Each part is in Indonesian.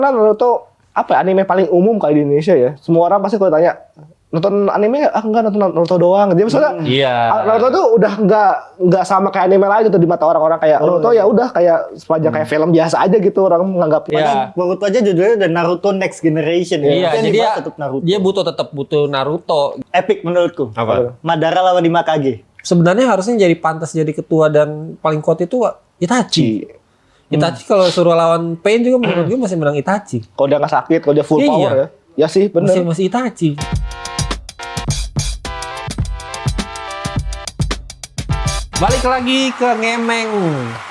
Karena Naruto apa ya, anime paling umum kali di Indonesia ya. Semua orang pasti kalau tanya nonton anime enggak, nonton Naruto doang. Jadi maksudnya Naruto tuh udah enggak sama kayak anime lain gitu di mata orang-orang. Kayak Naruto ya udah kayak sepanjang kayak film biasa aja gitu orang menganggapnya. Padahal Boruto aja judulnya udah Naruto Next Generation ya. Iya, jadi dia tetap butuh Naruto. Epic menurutku. Apa? Madara lawan Hokage. Sebenarnya harusnya jadi pantas jadi ketua dan paling kuat itu Itachi. Itachi kalau suruh lawan Pain juga menurut gue masih menang Itachi. Kalau dia nggak sakit, kalau dia full power ya. Ya sih, bener. Masih Itachi. Balik lagi ke ngemeng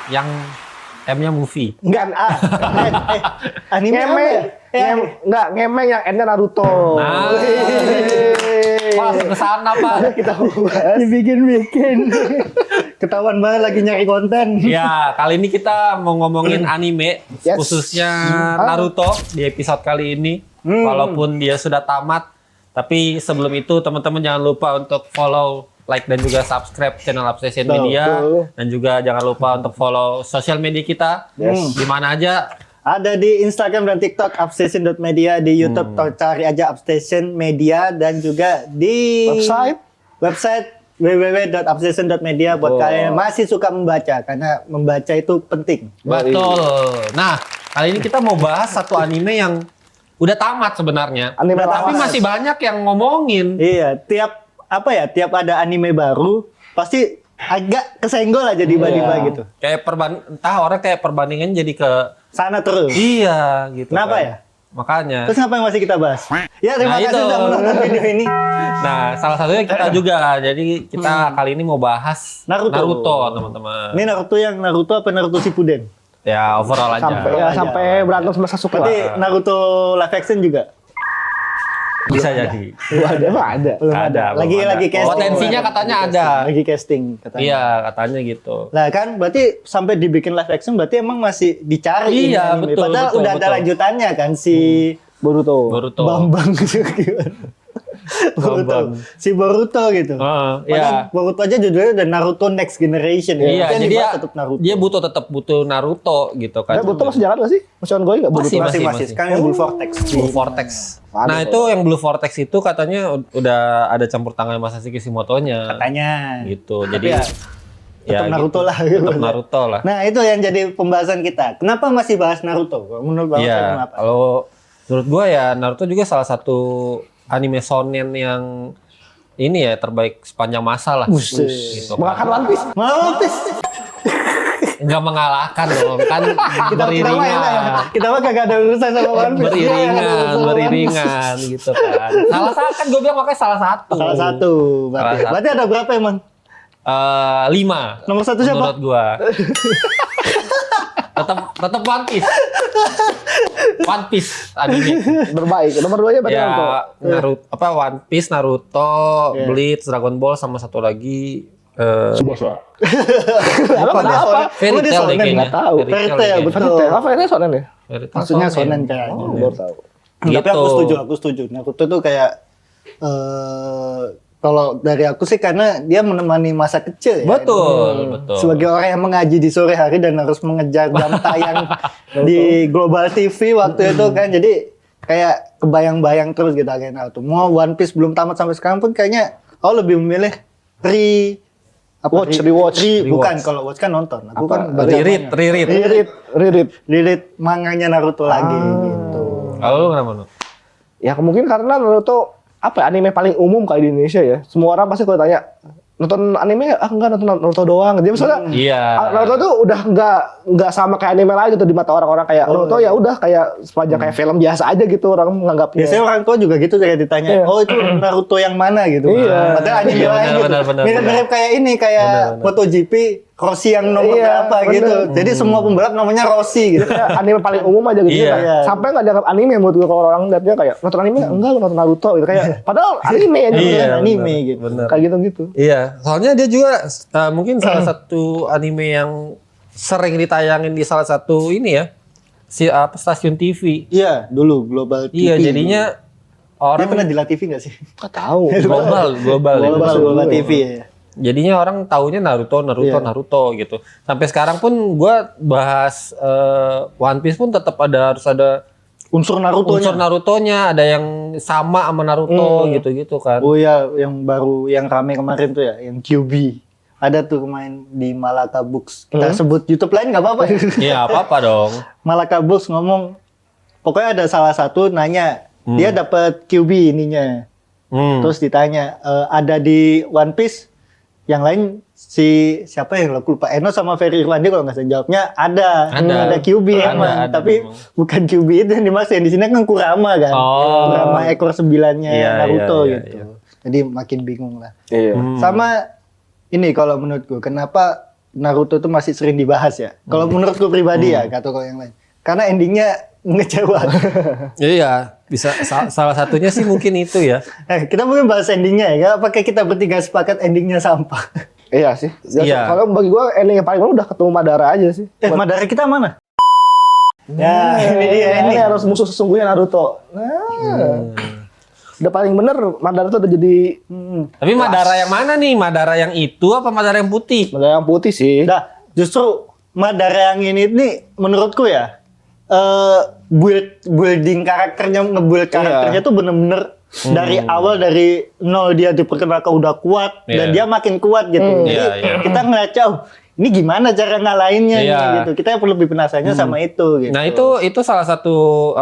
yang M-nya movie. Enggak, anime ngemeng yang N-nya Naruto. Nah, pas kesana Pak. Kita bahas. Dibikin. Ketahuan banget lagi nyari konten. Ya, kali ini kita mau ngomongin anime, khususnya Naruto di episode kali ini. Walaupun dia sudah tamat, tapi sebelum itu teman-teman jangan lupa untuk follow, like dan juga subscribe channel Obsession Media, dan juga jangan lupa untuk follow sosial media kita. Di mana aja? Ada di Instagram dan TikTok obsession.media, di YouTube cari aja Obsession Media, dan juga di website www.obsession.media buat kalian yang masih suka membaca, karena membaca itu penting. Betul. Nah, kali ini kita mau bahas satu anime yang udah tamat sebenarnya, tapi masih banyak yang ngomongin. Iya, tiap ada anime baru pasti agak kesenggol aja tiba-tiba gitu. Kayak orang kayak perbandingan jadi ke sana terus. Iya, gitu. Kenapa kan. ya? Makanya. Terus apa yang masih kita bahas? Ya, terima kasih sudah menonton video ini. Nah, salah satunya kita juga. Jadi kita kali ini mau bahas Naruto, teman-teman. Ini Naruto apa Naruto Shippuden? Ya, overall aja. Sampai berantem sama Sasuke. Berarti Naruto live action juga? Bisa jadi. Ada. Lagi casting. Potensinya katanya ada. Lagi casting katanya. Iya, katanya gitu. Nah kan berarti sampai dibikin live action berarti emang masih dicari. Iya, betul. Padahal udah ada lanjutannya kan si Boruto. Bambang gitu gimana? Si Boruto gitu. Iya. Boruto aja judulnya udah Naruto Next Generation ya. Iya, jadi dia tetap butuh Naruto gitu kan. Boruto masih jalan nggak sih? Masih ongoing nggak Boruto? Masih. Sekarang yang Blue Vortex. Blue Vortex. Nah, itu yang Blue Vortex itu katanya udah ada campur tangan Masashi Kishimoto-nya. Katanya. Gitu. Jadi tetap Naruto lah. Tetap Naruto lah. Nah, itu yang jadi pembahasan kita. Kenapa masih bahas Naruto? Menurut Bang kenapa? Kalau menurut gua ya Naruto juga salah satu anime shonen yang ini ya terbaik sepanjang masa lah. Gitu. Mengalahkan One Piece. Enggak mengalahkan dong, kan beriringan. Kita mah kagak ada urusan sama One Piece. Beriringan gitu kan. Kan gue bilang makanya salah satu. Berarti ada berapa emang? 5. Nomor 1 siapa? Menurut gua. tetap One Piece anime terbaik. Nomor 2-nya berarti Naruto. One Piece, Naruto, Bleach, Dragon Ball, sama satu lagi Tsubasa. Apa? Fairy Tail deh kayaknya. Nggak tahu. Fairy Tail, betul. Apa ini shonen ya? Maksudnya shonen kayak. Baru tahu. Tapi aku setuju. Naruto tuh kayak kalau dari aku sih karena dia menemani masa kecil ya. Betul. Sebagai orang yang mengaji di sore hari dan harus mengejar jam tayang di Global TV waktu itu kan. Jadi kayak kebayang-bayang terus gitu kayak Naruto. Mau One Piece belum tamat sampai sekarang pun kayaknya aku lebih memilih rewatch. Bukan, kalau watch kan nonton. Aku kan reread manganya Naruto lagi gitu. Kalau lu kenapa lu? Ya mungkin karena Naruto apa ya, anime paling umum kali di Indonesia ya. Semua orang pasti kalau tanya nonton anime enggak, nonton Naruto doang. Jadi maksudnya Naruto tuh udah enggak sama kayak anime lain gitu di mata orang-orang. Kayak Naruto ya udah kayak sepanjang kayak film biasa aja gitu orang menganggapnya. Biasanya orang tua juga gitu kayak ditanya, "Oh, itu Naruto yang mana?" gitu. Padahal anime lain gitu. Mirip-mirip kayak ini kayak MotoGP Rossi yang nomor berapa gitu. Jadi semua pembalap namanya Rossi gitu. Anime paling umum aja gitu. Sampai enggak dianggap anime menurut gue kalau orang lihatnya kayak nonton anime enggak, lu nonton Naruto gitu kayak padahal anime aja anime gitu. Kayak gitu-gitu. Iya, soalnya dia juga mungkin salah satu anime yang sering ditayangin di salah satu ini ya. Stasiun TV. Iya, dulu Global TV. Iya, jadinya orang dia pernah di La TV enggak sih? Enggak tahu. Global TV ya. Jadinya orang taunya Naruto gitu. Sampai sekarang pun gue bahas One Piece pun tetap harus ada unsur Narutonya ada yang sama Naruto gitu-gitu kan. Oh ya, yang baru yang rame kemarin tuh ya, yang QB. Ada tuh main di Malaka Books. Kita sebut YouTube lain nggak apa-apa ya? Iya, apa-apa dong. Malaka Books ngomong, pokoknya ada salah satu nanya, dia dapat QB ininya. Terus ditanya, ada di One Piece, yang lain siapa yang lupa, Eno sama Ferry Irwandi kalau nggak salah jawabnya ada QB emang, tapi bukan QB itu yang dimaksud, yang di sini kan Kurama kan, Kurama ekor 9-nya Naruto gitu. Jadi makin bingung lah. Sama ini kalau menurutku, kenapa Naruto itu masih sering dibahas ya? Kalau menurutku pribadi ya, atau kalau yang lain, karena endingnya ngecewa. Iya, bisa salah satunya sih mungkin itu ya. Kita mungkin bahas endingnya ya. Apakah kita bertiga sepakat endingnya sampah? Iya sih. Iya. Kalau bagi gua ending yang paling mana udah ketemu Madara aja sih. Madara kita mana? Ya, ini dia. Ini harus musuh sesungguhnya Naruto. Udah paling bener Madara tuh udah jadi. Tapi Madara yang mana nih? Madara yang itu apa Madara yang putih? Madara yang putih sih. Nah, justru Madara yang ini nih menurutku ya, building karakternya, nge-build karakternya tuh bener-bener dari awal, dari nol dia diperkenalkan udah kuat dan dia makin kuat gitu. Jadi kita ngeliat ini gimana cara ngalahinnya gitu. Kita perlu lebih penasarannya sama itu gitu. Nah, itu salah satu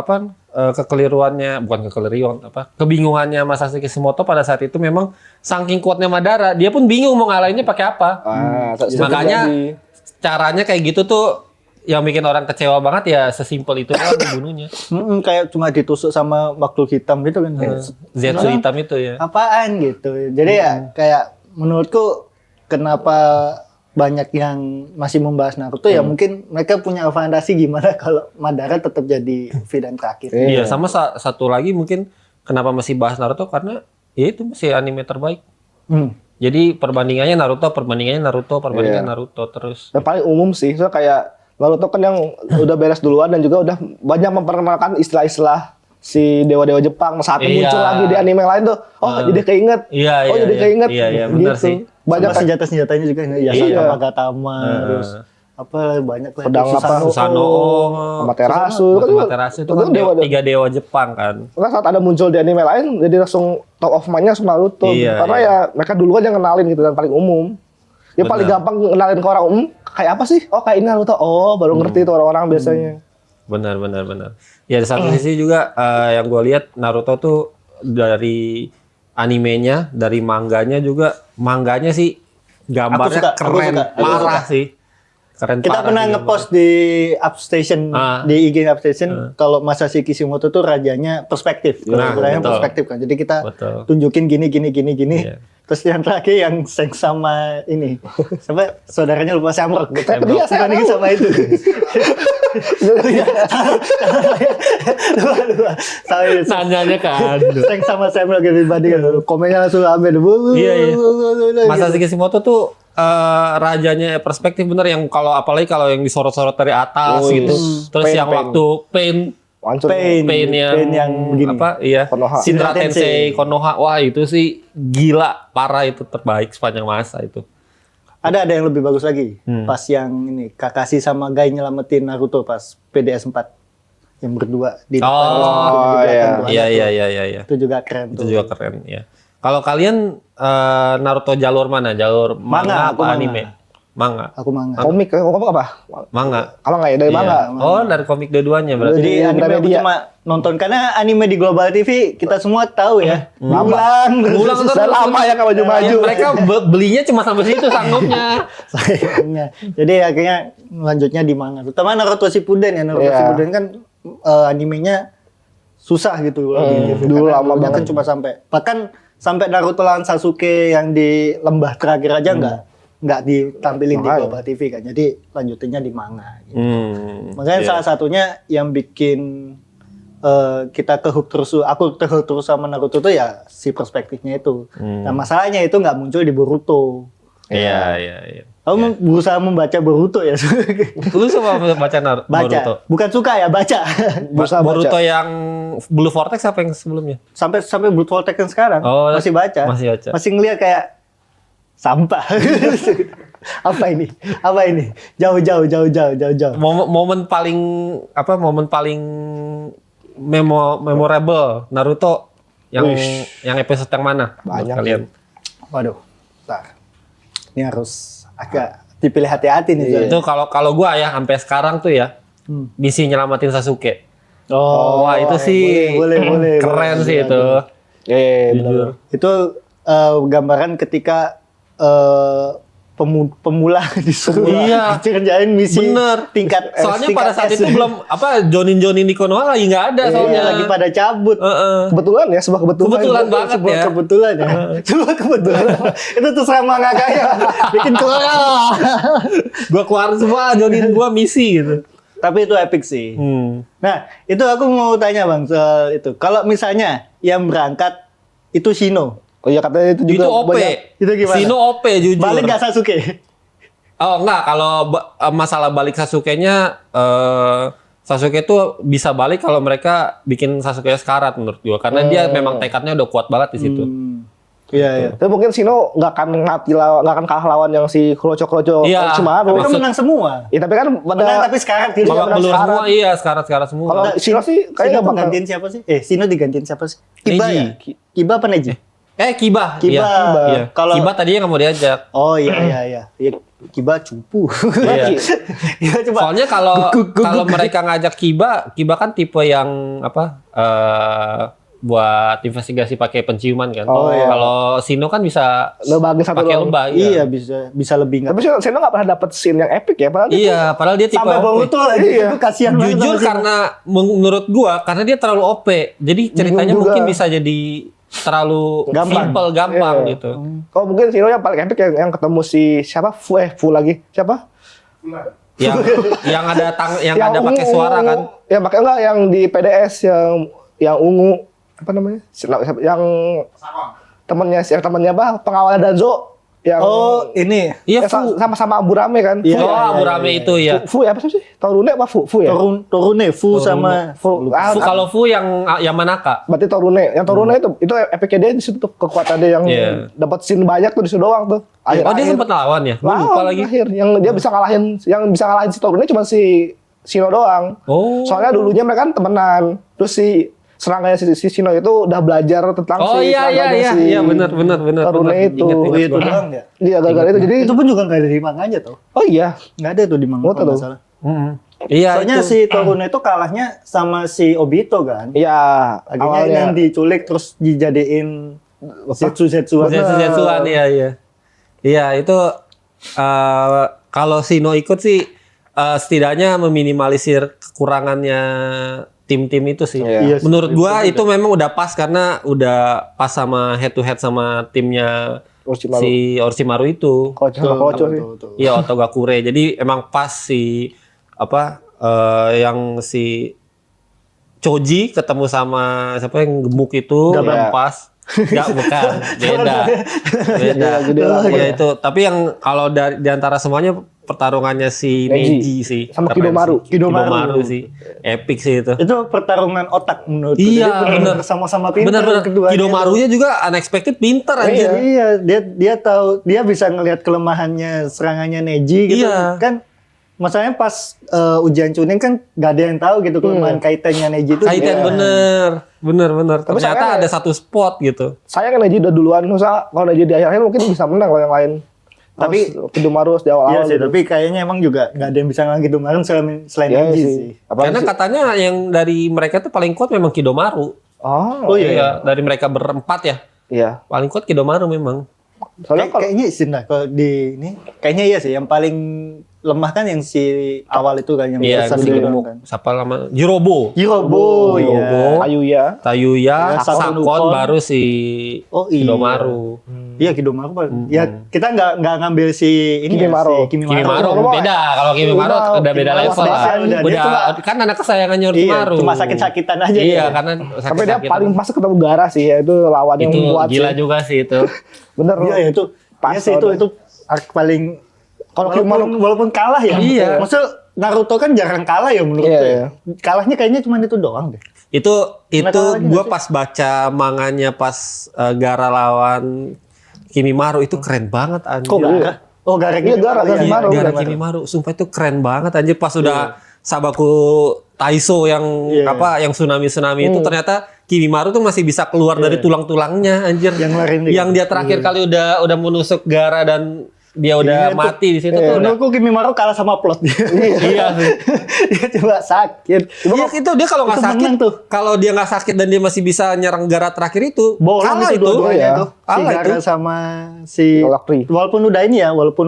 kekeliruannya, bukan kekeliruan, kebingungannya Masashi Kishimoto pada saat itu. Memang saking kuatnya Madara, dia pun bingung mau ngalahinnya pakai apa. Makanya caranya kayak gitu tuh yang bikin orang kecewa banget ya, sesimpel itu kan dibunuhnya. Kayak cuma ditusuk sama makhluk hitam gitu kan. Zetsu hitam itu ya. Apaan gitu. Jadi ya kayak menurutku kenapa banyak yang masih membahas Naruto ya, mungkin mereka punya fantasi gimana kalau Madara tetap jadi villain terakhir. Iya, sama satu lagi mungkin kenapa masih bahas Naruto, karena ya itu masih anime terbaik. Jadi perbandingannya Naruto terus. Yang paling umum sih, soalnya kayak Naruto kan yang udah beres duluan dan juga udah banyak memperkenalkan istilah-istilah si dewa-dewa Jepang. Saat muncul lagi di anime lain tuh, jadi keinget. Jadi keinget. Iya, benar gitu. sih. Banyak senjata-senjatanya juga ya, Nagatama, terus apa banyak lah, pedang Susanoo, Amaterasu itu kan tiga dewa Jepang kan. Karena saat ada muncul di anime lain, jadi langsung top of mind-nya langsung Naruto. Karena ya mereka duluan yang kenalin gitu, dan paling umum. Ya paling gampang kenalin ke orang umum, kayak apa sih? Oh, kayak ini Naruto. Oh, baru ngerti itu orang-orang biasanya. Benar. Ya, di satu sisi juga yang gue lihat Naruto tuh dari animenya, dari mangganya sih gambarnya keren parah sih. Keren kita pernah ngepost di Upstation, di IG Upstation, kalau Masashi Kishimoto tuh rajanya perspektif. Perspektif kan. Jadi kita tunjukin gini. Terus yang terakhir yang Seng sama ini. Sampai saudaranya lupa Shamrock. Dia sama itu. Nanyanya kan. Seng sama Shamrock dibanding. Komennya langsung ambil. Iya. Masashi Kishimoto tuh rajanya perspektif bener, yang apalagi kalau yang disorot-sorot dari atas gitu. Terus yang waktu Pain yang begini. Konoha. Shinra Tensei Konoha. Wah, itu sih gila, parah, itu terbaik sepanjang masa itu. Ada yang lebih bagus lagi. Pas yang ini Kakashi sama Gai nyelamatin Naruto pas PDS 4 yang berdua di depan. Iya. Itu juga keren tuh. Ya. Kalau kalian Naruto jalur mana? Jalur manga atau anime? Manga. Aku manga. Komik apa? Manga. Apa enggak ya, dari manga? Oh, dari komik dua-duanya berarti. Jadi anime aku cuma nonton, karena anime di Global TV kita semua tahu ya. Ngulang terus lama ya enggak maju-maju. Mereka belinya cuma sampai situ sanggupnya. Sayangnya. Jadi akhirnya lanjutnya di manga. Terutama Naruto Shippuden ya. Naruto Shippuden kan animenya susah gitu. Dulu lama banget kan cuma bahkan sampai Naruto lawan Sasuke yang di lembah terakhir aja nggak ditampilin di Global TV kan. Jadi lanjutinnya di manga gitu. Makanya salah satunya yang bikin kita aku terhook terus sama Naruto tuh ya si perspektifnya itu. Nah, masalahnya itu nggak muncul di Boruto. Iya. Kamu berusaha membaca Boruto ya? Lu suka baca Boruto? Bukan suka ya, baca. Boruto yang Blue Vortex apa yang sebelumnya? Sampai Blue Vortex yang sekarang masih baca. Masih ngeliat kayak sampah. Apa ini? Jauh. Momen paling memorable Naruto yang episode yang mana? Banyak kalian. Waduh. Bentar. Ini harus agak dipilih hati-hati nih. Itu kalau gua ya sampai sekarang tuh ya misi nyelamatin Sasuke. Oh, wah itu sih boleh. keren sih itu. Benar. Itu gambaran ketika pemula disuruh kerjain misi bener. tingkat soalnya tingkat pada saat S. itu belum Jonin di Konoha lagi nggak ada soalnya lagi pada cabut. Kebetulan ya, sebuah kebetulan banget Sebuah ya. kebetulan ya. Sebuah kebetulan. Itu tuh sama ngagaknya bikin keluar. Gua keluar semua Jonin gua misi gitu. Tapi itu epic sih. Nah, itu aku mau tanya Bang soal itu. Kalau misalnya yang berangkat itu Shino. Oh iya, katanya itu juga Itu OP. Itu gimana? Shino OP jujur. Balik gak Sasuke? Oh enggak, kalau masalah balik Sasuke-nya Sasuke tuh bisa balik kalau mereka bikin Sasuke sekarat menurut gua karena dia memang tekadnya udah kuat banget di situ. Iya. Tapi mungkin Shino nggak akan kalah lawan yang si Kroco Orochimaru. Tapi kan menang semua. Iya, tapi kan Menang tapi sekarang tidak Babak belur semua, iya sekarat semua. Kalau Shino sih kayaknya Shino bakal gantiin siapa sih? Shino digantiin siapa sih? Kiba Neji. ya? Kiba apa Neji? Kiba. Kiba. Iya. Kalau Kiba tadinya nggak mau diajak. Oh iya. Kiba cupu. Iya. Kiba coba. Soalnya kalau mereka ngajak Kiba kan tipe yang apa? Buat investigasi pakai penciuman kan. Oh, iya. Kalau Shino kan bisa lebagin satu pakai doang. lebah. Iya bisa lebih nggak. Tapi Shino nggak pernah dapet scene yang epic ya, Padahal dia tipe sampai Boruto lagi. Iya. Itu kasihan banget. jujur sama Shino. karena menurut gua karena dia terlalu OP. Jadi ceritanya juga. mungkin bisa jadi terlalu Gampang. gampang Iya. gitu. Kalau mungkin Shino yang paling epic yang ketemu si siapa? Fu lagi. Siapa? yang ada ada pakai suara kan. Yang pakai enggak yang di PDS yang ungu apa namanya? Yang temannya apa? Pengawalnya Danzo yang ini. Iya, yang sama-sama Aburame kan? Iya, Aburame itu ya. Fu ya apa sih? Torune apa Fu ya? Torune Fu sama Kalau Fu yang Yamanaka. Berarti Torune. Yang Torune itu epicnya dia di situ tuh, kekuatannya yang dapat scene banyak tuh di situ doang tuh. Dia sempat lawan ya? Gua lupa lagi. Akhir yang dia bisa ngalahin si Torune cuma si Shino doang. Soalnya dulunya mereka kan temenan. Terus si serangannya si Shino itu udah belajar tentang iya benar Torune itu. itu doang ya. Iya, gara-gara itu. Jadi Itu pun juga nggak ada di manganya tuh. oh iya, Nggak ada tuh di manga kalau nggak salah. Iya, Soalnya itu. si Torune itu kalahnya sama si Obito kan. iya. Akhirnya yang diculik terus dijadiin Zetsuan. Iya. Iya, itu kalau Shino ikut sih setidaknya meminimalisir kekurangannya tim-tim itu sih. Iya. Menurut gua itu memang udah pas karena udah pas sama head to head sama timnya Orochimaru. si Orochimaru itu. Kocho sih. Iya. Iya, Otogakure. Jadi emang pas si yang si Choji ketemu sama siapa yang gemuk itu yang pas. Enggak, bukan. Beda. Iya itu. Tapi yang kalau di antara semuanya pertarungannya si Neji sih. Sama Keren Kidomaru. sih. Kidomaru sih. Epic sih itu. Itu pertarungan otak menurutku. Iya, Jadi bener. Sama-sama pintar Bener. keduanya. Kidomarunya juga unexpected pintar anjir. Iya, dia tahu, dia bisa ngelihat kelemahannya serangannya Neji gitu. Iya. Kan masalahnya pas ujian Chunin kan gak ada yang tahu gitu kelemahan kaitannya Neji itu. Kaiten bener. Tapi Ternyata sayangnya ada satu spot gitu. Saya kan Neji udah duluan, kalau Neji di akhir mungkin bisa menang kalau yang lain. Tapi Kidomaru di awal-awal. Iya sih, gitu. tapi kayaknya emang juga gak ada yang bisa ngalahin Kidomaru selain Iya Neji sih. sih. Apalagi Karena sih- katanya yang dari mereka tuh paling kuat memang Kidomaru. Oh Iya, dari mereka berempat ya. iya. Paling kuat Kidomaru memang. Soalnya kalau Kayaknya sih, nah, kalau di ini kayaknya iya sih yang paling lemah kan yang si awal itu kan yang Iya, biasa si gitu gemuk. kan. Siapa nama? Jirobo. Hirobo, Hirobo. Ayuya. Tayuya, Ya, Sakon, Sakon. baru si Oh iya. Kidomaru. Iya Kidomaru. Ya kita nggak ngambil si ini Kimimaru. ya, si Kimimaru. Kimimaru Kimimaru. beda. Kalau Kimimaru Udah, udah beda Kimimaru level lah. udah. Dia cuma- Kan anak kesayangannya Iya, Orochimaru. cuma sakit-sakitan aja. Iya, gitu. karena Tapi dia sakit-sakitan. paling pas ketemu Gara sih, ya itu lawan yang itu kuat gila sih. juga sih itu. Bener. Iya ya, itu. Pas Iya sih itu arc paling Kalau walaupun kalah ya. Iya. Maksud Naruto kan jarang kalah ya menurut Iya, gue. iya. Kalahnya kayaknya cuma itu doang deh. Itu kalahnya gue nggak sih? pas baca manganya pas Gara lawan Kimimaru itu keren banget anjir. Kok Gara? Oh Gara Iya, Gara, Kimimaru. Kimimaru. Gara Gara. Kimimaru, sumpah itu keren banget anjir pas udah Sabaku Taiso yang yang tsunami itu ternyata Kimimaro tuh masih bisa keluar dari tulang-tulangnya anjir. Yang dia terakhir kali udah menusuk Gaara dan dia udah mati di situ tuh. Menurutku Kimimaro kalah sama plot dia. Iya sih. Dia coba sakit. Iya itu dia kalau nggak sakit tuh. Kalau dia nggak sakit dan dia masih bisa nyerang Gaara terakhir itu, kalah itu. Dua-duanya tuh. Si Gaara sama si walaupun udah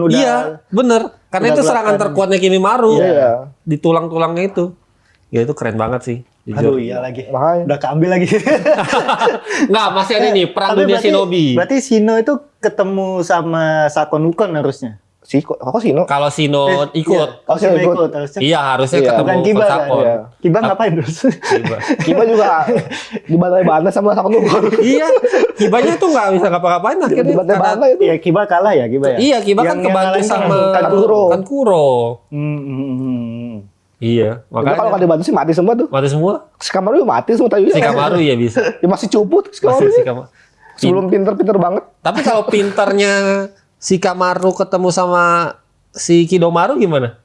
Iya, bener. Karena itu serangan terkuatnya Kimimaro. Iya. Di tulang-tulangnya itu. Ya itu keren banget sih. Aduh iya lagi. Udah keambil lagi. Nggak, masih ada nih perang dunia shinobi. Berarti Shino itu ketemu sama Sakon Wukong harusnya. Kok Shino? Kalau Shino ikut. Shino ikut harusnya. Iya, harusnya ketemu Bukan Kiba kan? Sakon. Kiba ngapain terus? Kiba juga dibantai-bantai sama Sakon Wukong. Iya, Kibanya tuh nggak bisa ngapa-ngapain akhirnya. Dibantai-bantai itu. Iya, Kiba kalah ya, Kiba ya? Iya, Kiba kan kebantu sama Kankuro. Iya, makanya kalau nggak dibantu sih mati semua tuh. Mati semua? Shikamaru mati semua tadi. Shikamaru ya bisa. Ya masih cuput Shikamaru. Sebelum pinter-pinter banget. Tapi kalau pinternya Shikamaru ketemu sama si Kidomaru gimana?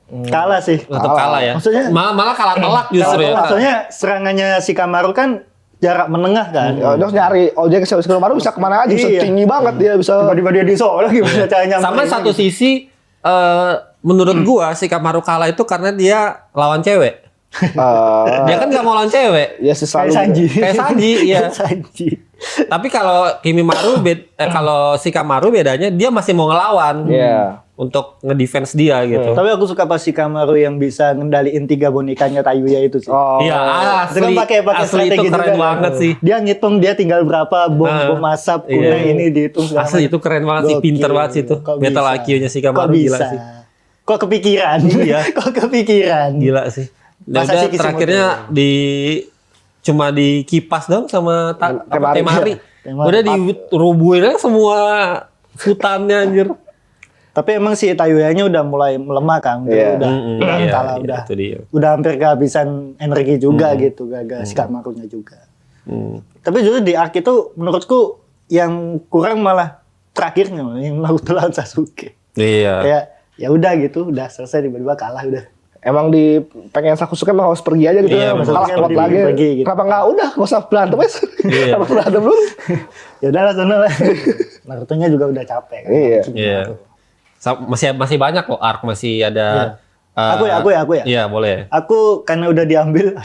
Kalah sih. Tetap kalah ya. Maksudnya malah kalah telak justru ya. Maksudnya serangannya Shikamaru kan jarak menengah kan. Terus nyari ojek Shikamaru bisa kemana aja, bisa tinggi banget dia bisa. Tiba-tiba dia di Solo gimana caranya. Sama satu sisi menurut gua Shikamaru kalah itu karena dia lawan cewek. Dia kan gak mau lawan cewek. Ya selalu kayak Sanji, iya. Sanji. Tapi kalau Kimimaro kalau Shikamaru bedanya dia masih mau ngelawan. Untuk ngedefense dia gitu. Tapi aku suka pas Shikamaru yang bisa ngendaliin 3 bonekanya Tayuya itu sih. Iya, asli itu keren banget sih. Dia ngitung dia tinggal berapa bom asap kunai ini dihitung. Asli itu keren banget sih, pinter banget sih itu. Battle IQ-nya Shikamaru gila sih. Kok kepikiran? Iya. Kok kepikiran? Gila sih. Dan udah terakhirnya cuma di kipas dong sama Temari. Udah dirubuhin semua hutannya anjir. Tapi emang si Tayuyanya udah mulai melemah kan. Udah kalah udah hampir kehabisan energi juga gitu gara-gara Shikamaru-nya juga. Tapi justru di arc itu menurutku yang kurang malah terakhirnya yang Naruto lawan Sasuke. Iya. Kayak ya udah gitu, udah selesai tiba-tiba kalah udah. Emang pengen Sasuke emang harus pergi aja gitu. Kalah kuat lagi. Gitu. Kenapa nggak udah nggak usah berantem aja. Kenapa berantem dulu? Ya udahlah sana lah. Naruto-nya juga udah capek kan. Iya. Masih banyak kok arc, masih ada. Aku ya. Iya boleh. Aku karena udah diambil.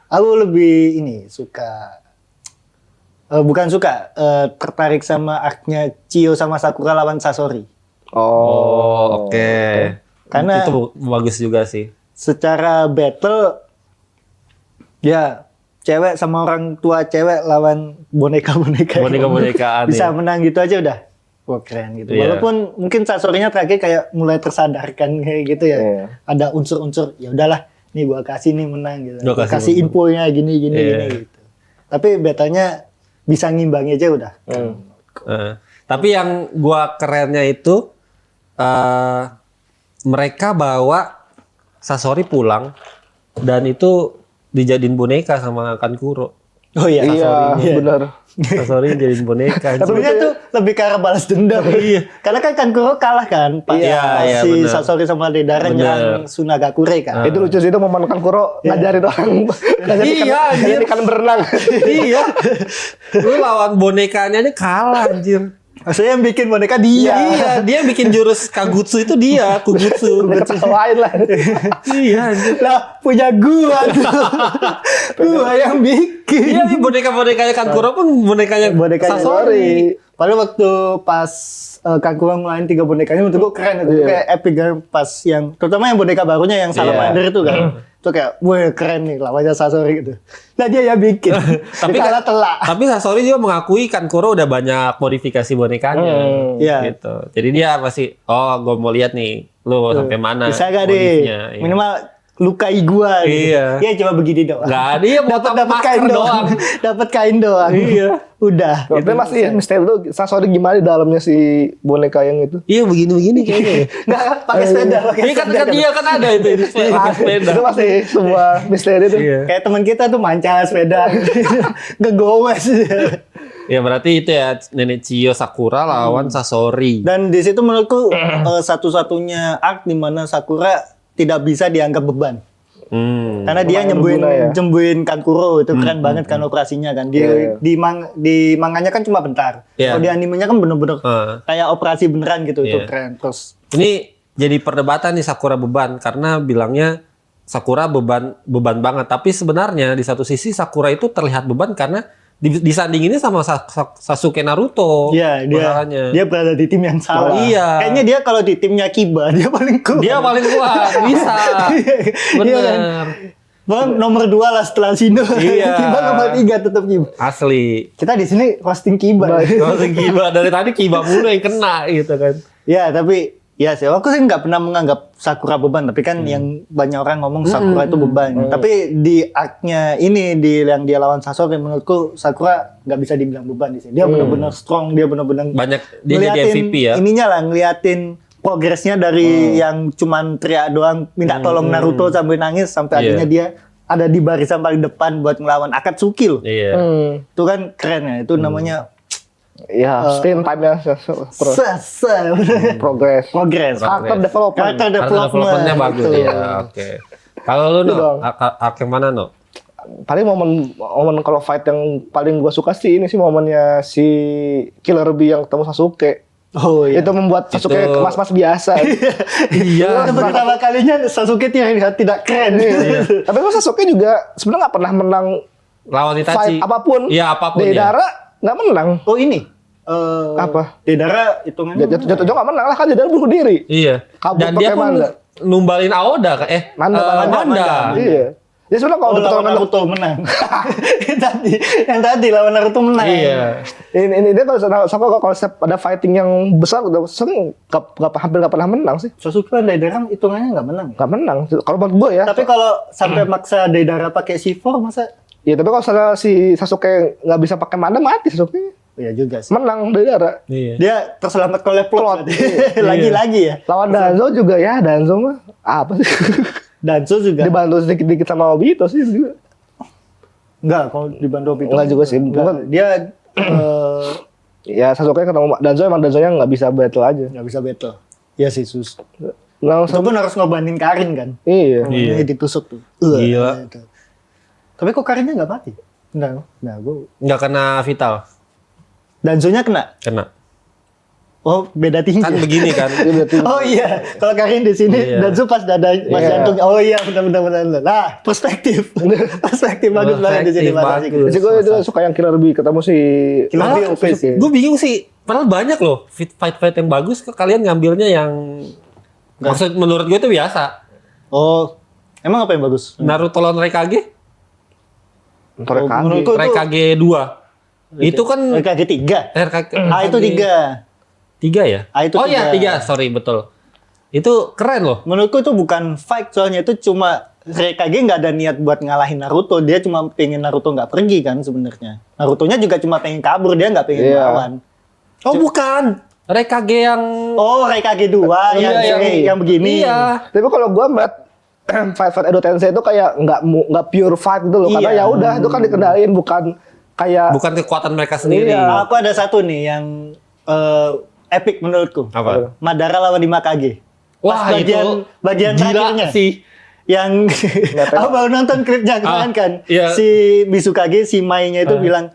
Aku lebih suka. Bukan suka, tertarik sama arc-nya Chiyo sama Sakura lawan Sasori. Oh, oke. Karena itu bagus juga sih. Secara battle ya cewek sama orang tua cewek lawan boneka-bonekaan bisa menang gitu aja udah. Wah keren gitu. Walaupun mungkin Sasorinya terakhir kayak mulai tersadarkan kayak gitu ya. Ada unsur-unsur ya udahlah, nih gua kasih nih menang gitu. Kasih infonya gini gitu. Tapi battlenya bisa ngimbangi aja udah. Tapi yang gua kerennya itu mereka bawa Sasori pulang dan itu dijadiin boneka sama Kankuro. Oh iya, benar. Sasori jadiin boneka. Sebenarnya tuh lebih ke arah balas dendam. Iya. Karena kan Kankuro kalah kan pas si Sasori sama Deidara nyerang Sunagakure kan. Itu lucu sih itu momen Kankuro ngajarin orang ngajarin ikan berenang. Iya. Lu lawan bonekanya aja kalah anjir. Maksudnya yang bikin boneka dia. Iya, dia bikin jurus Kagutsu itu dia, Kugutsu. Ketawain lah. Iya, anjir. Lah, punya gua tuh. Gua yang bikin. Iya, boneka-bonekanya Kankuro pun bonekanya Sasori. Padahal waktu pas Kankuro ngelain 3 bonekanya menurut gua keren itu. Kayak epic kan pas yang terutama yang boneka barunya yang Salamander itu kan. Itu kayak, wah keren nih lawannya Sasori gitu. Nah dia yang bikin. Tapi Sasori juga mengakui Kankuro udah banyak modifikasi bonekanya. Gitu. Jadi dia masih, gue mau lihat nih, lu sampai mana. Bisa gak deh? Minimal lukai gua. Iya. Dia cuma begini doang. Gak, dia dapat kain doang. Dapat kain doang. Iya. Udah. Tapi masih misteri tuh Sasori gimana di dalamnya si boneka yang itu? Iya begini-begini kayaknya. Nggak pakai sepeda. Iya kan dia kan ada itu sepeda. Itu masih semua misteri tuh. Kayak teman kita tuh manca sepeda. Ngegowes. Ya berarti itu ya Nenek Chiyo Sakura lawan Sasori. Dan di situ menurutku satu-satunya arc di mana Sakura tidak bisa dianggap beban. Karena dia nyembuhin Kankuro itu keren banget kan operasinya kan. Di manganya kan cuma bentar. Kalau di animenya kan bener-bener kayak operasi beneran gitu. Itu keren. Terus ini jadi perdebatan nih Sakura beban karena bilangnya Sakura beban banget. Tapi sebenarnya di satu sisi Sakura itu terlihat beban karena disandinginnya sama Sasuke Naruto. Iya, dia berada di tim yang salah. Iya. Kayaknya dia kalau di timnya Kiba dia paling kuat. Dia paling kuat, bisa. Bener. Iya kan? Bang, nomor 2 lah setelah Shino. Iya. Kiba nomor 3 tetap Kiba. Asli. Kita di sini roasting Kiba. Roasting Kiba dari tadi Kiba mulu yang kena gitu kan. Ya, tapi ya sih, aku sih nggak pernah menganggap Sakura beban, tapi kan yang banyak orang ngomong Sakura itu beban. Tapi di arc-nya ini yang dia lawan Sasuke, menurutku Sakura nggak bisa dibilang beban di sini. Dia benar-benar strong, dia benar-benar banyak dia jadi MVP ya. Ininya lah ngeliatin progresnya dari yang cuman teriak doang minta tolong Naruto sampai nangis sampai akhirnya dia ada di barisan paling depan buat ngelawan Akatsuki loh. Iya. Itu kan keren ya. Itu namanya screen time-nya progress. Karakter development-nya bagus ya. Oke. Kalau lu arc yang mana no? Paling momen kalau fight yang paling gue suka sih ini sih momennya si Killer Bee yang ketemu Sasuke. Oh iya. Itu membuat Sasuke mas-mas biasa. Iya. Untuk pertama kalinya Sasuke tidak keren. Tapi Sasuke juga sebenarnya nggak pernah menang lawan fight Itachi. apapun. Iya, apapun. Deidara nggak menang. Oh ini. Apa? Deidara hitungannya. Jatuh nggak menang lah kan Deidara bunuh diri. Iya. Kabur dan dia pun numbalin Aoda Manda. Iya. Ya sebenarnya kalau lawan Naruto menang. yang tadi lawan Naruto menang. Iya. Ini dia kalau konsep ada fighting yang besar udah sering hampir nggak pernah menang sih. Sasuke dan Deidara hitungannya nggak menang. Nggak menang. Kalau buat gue ya. Tapi kalau sampai maksa Deidara pakai C4 masa? Iya, tapi kalau si Sasuke nggak bisa pakai mana mati Sasuke. Iya juga sih. Menang Deidara. Iya. Dia terselamat oleh plot. Lagi-lagi ya. Lawan Danzo juga ya, Danzo mah apa sih? Danzo juga. Dibantu sedikit-sedikit sama Obito sih juga. Enggak, kalau dibantu Obito. Enggak juga sih. Bukan. Dia ya Sasuke ketemu Danzo emang Danzo-nya nggak bisa battle aja. Nggak bisa battle. Iya sih sus. Langsung pun harus ngobanin Karin kan. Iya. Ditusuk tuh. Gila. Tapi kok Karinnya nggak mati? Enggak. Nah, nggak kena vital. Danzo-nya kena. Oh, beda tinggi. Kan begini kan. Oh iya, kalau Karin di sini Danzo pas dada pas jantung. Oh iya, benar. Nah, perspektif bagus banget di sini Mas. Jadi gue itu suka yang Killer Bee ketemu si Killer Bee OP sih. Gue bingung sih. Padahal banyak loh fight yang bagus. Kalian ngambilnya yang maksud menurut gue itu biasa. Oh, emang apa yang bagus? Naruto lawan Raikage? Raikage 2. Itu kan Raikage 3. Itu 3. 3 ya? Itu oh iya 3, sorry betul. Itu keren loh. Menurutku itu bukan fight, soalnya itu cuma Raikage nggak ada niat buat ngalahin Naruto. Dia cuma pengen Naruto nggak pergi kan sebenarnya. Narutonya juga cuma pengen kabur, dia nggak pengen melawan. Oh bukan. Raikage yang Raikage 2 yang begini. Iya. Tapi kalau gua ngeliat fight Edo Tensei itu kayak nggak pure fight gitu loh. Karena ya udah itu kan dikendaliin bukan kekuatan mereka sendiri. Iya. Aku ada satu nih yang epic menurutku. Apa? Madara lawan Himekage. Wah, bagian gila terakhirnya sih. Yang aku baru nonton klipnya kemarin kan. Iya. Si Mizukage, si Mai-nya itu bilang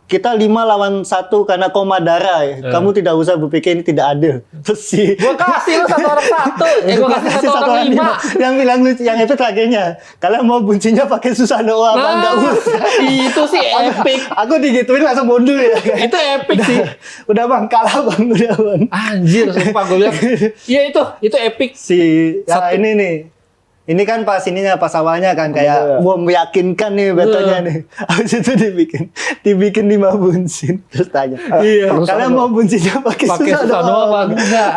kita 5 lawan 1 karena kau Madara ya. Kamu tidak usah berpikir ini tidak adil. Terus Gua kasih lu 1 orang 1. Gua kasih 1 orang 5. Yang bilang lucu, yang itu terakhirnya. Kalian mau buncinya pakai Susanoo apa enggak usah. Itu sih epic. Aku digituin langsung mundur ya. Itu epic sih. Udah bang, kalah bang, udah bang. Anjir, sumpah gue bilang. Iya itu epic. Ini nih. Ini kan pas awalnya kan kayak mau meyakinkan nih betulnya nih. Habis itu dibikin 5 bunsin. Terus tanya, kalian mau bunsinnya pakai Susanoo apa enggak?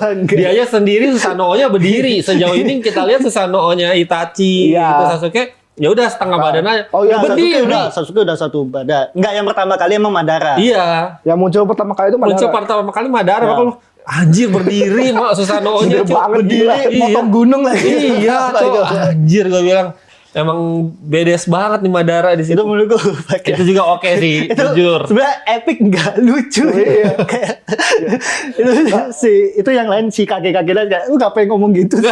Bangke. Dia sendiri Susanoo-nya berdiri. Sejauh ini kita lihat Susanoo-nya Itachi, itu Sasuke, ya udah setengah badan aja. Oh iya, Sasuke udah satu badan. Enggak, yang pertama kali emang Madara. Iya. Yang muncul pertama kali itu Madara. Anjir berdiri mak Susanoo-nya berdiri motong gunung lagi. Iya, anjir gue bilang. emang bedes banget nih Madara di situ. Itu menurutku pakai. Itu juga oke sih, Itu jujur. sebenarnya epic nggak lucu. Kayak itu yang lain si kakek-kakek lain kayak lu ngapain ngomong gitu sih.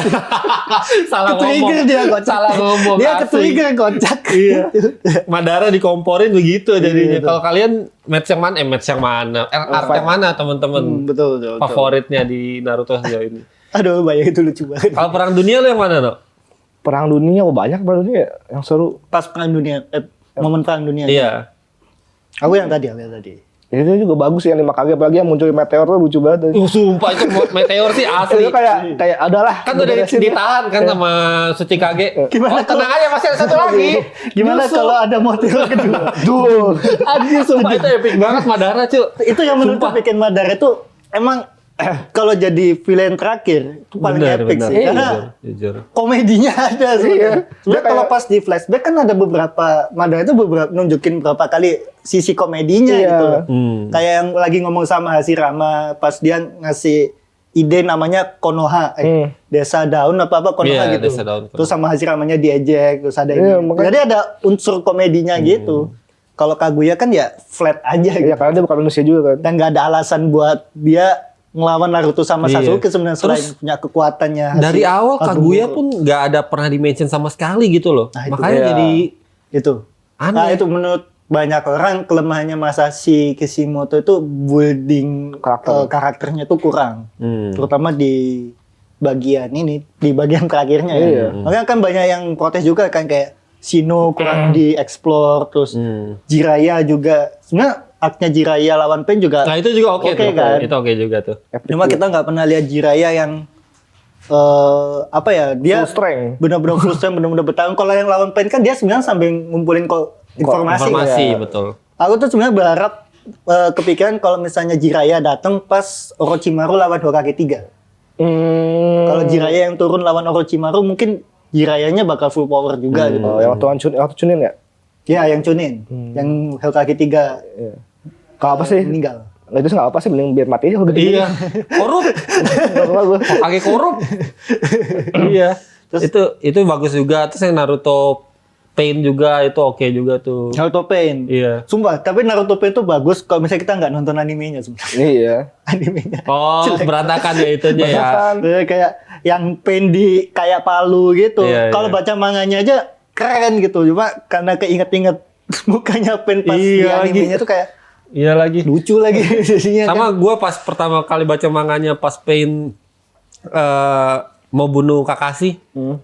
Salah ngomong. Ketrigger dia kocak. Salah ngomong. Dia asli. ketrigger kocak. Iya. Madara dikomporin begitu jadinya. Kalau kalian match yang mana? Match yang mana? Art yang mana teman-teman? Betul. Favoritnya di Naruto sejauh ini. Aduh, bayang itu lucu banget. Kalau perang dunia lo yang mana, No? Perang dunia, banyak perang dunia yang seru. Pas perang dunia, momen perang dunia. Iya. Aku yang tadi. Itu juga bagus sih yang 5 kali, apalagi yang muncul meteor tuh lucu banget. Sumpah itu meteor sih asli. Itu kayak adalah. Kan udah ditahan kan sama Tsuchikage. Gimana tenang aja masih ada satu lagi. Gimana Justru. kalau ada motif kedua? Duh. Anjir sumpah itu epic banget Madara cuy. Itu yang menurutku bikin Madara itu emang kalau jadi villain terakhir itu paling epic sih. Karena Jujur. komedinya ada sebenarnya. Sebenarnya kalau pas di flashback kan ada beberapa Madara itu nunjukin berapa kali sisi komedinya gitu loh. Kayak yang lagi ngomong sama Hashirama pas dia ngasih ide namanya Konoha, desa daun apa Konoha gitu. Desa daun. Terus sama Hashiramanya diejek, terus ada Iya, ini. Jadi ada unsur komedinya gitu. Kalau Kaguya kan ya flat aja gitu. Iya, karena dia bukan manusia juga kan. Dan nggak ada alasan buat dia ngelawan Naruto sama Sasuke sebenarnya selain punya kekuatannya. Dari awal Kaguya pun nggak ada pernah di-mention sama sekali gitu loh. Nah, itu makanya dia. jadi itu. aneh. Nah, itu menurut banyak orang kelemahannya Masashi Kishimoto itu building karakternya tuh kurang. Terutama di bagian ini, di bagian terakhirnya ya. Makanya kan banyak yang protes juga kan kayak Shino kurang dieksplor, terus Jiraiya juga sebenarnya arc-nya Jiraiya lawan Pain juga. Nah itu juga oke tuh. kan. Itu oke juga tuh. Cuma kita nggak pernah lihat Jiraiya yang apa ya, dia Full strength. benar-benar full strength, benar-benar bertahan. Kalau yang lawan Pain kan dia sebenarnya sambil ngumpulin informasi. Informasi Ya. betul. Aku tuh sebenarnya berharap kepikiran kalau misalnya Jiraiya datang pas Orochimaru lawan Hokage 3. Kalau Jiraiya yang turun lawan Orochimaru mungkin Jiraiya-nya bakal full power juga gitu. Oh, yang waktu Chunin ya? Ya, yang Chunin, yang Hokage 3 Kalau apa sih? meninggal. Nggak itu nggak apa sih, mending biar mati aja udah gede. Iya. Korup. Nggak apa gue. Hokage korup. Iya. Itu bagus juga. Terus yang Naruto Pain juga itu oke juga tuh. Naruto Pain. Iya. Sumpah, tapi Naruto Pain tuh bagus kalau misalnya kita nggak nonton animenya sebenarnya. Iya. Animenya. Oh, berantakan ya itunya ya. Kayak yang Pain di kayak palu gitu. Iya, Kalau iya. baca manganya aja keren gitu. Cuma karena keinget-inget mukanya Pain pas di Iya, animenya tuh kayak Iya lagi. lucu lagi jadinya. Sama gue pas pertama kali baca manganya pas Pain mau bunuh Kakashi.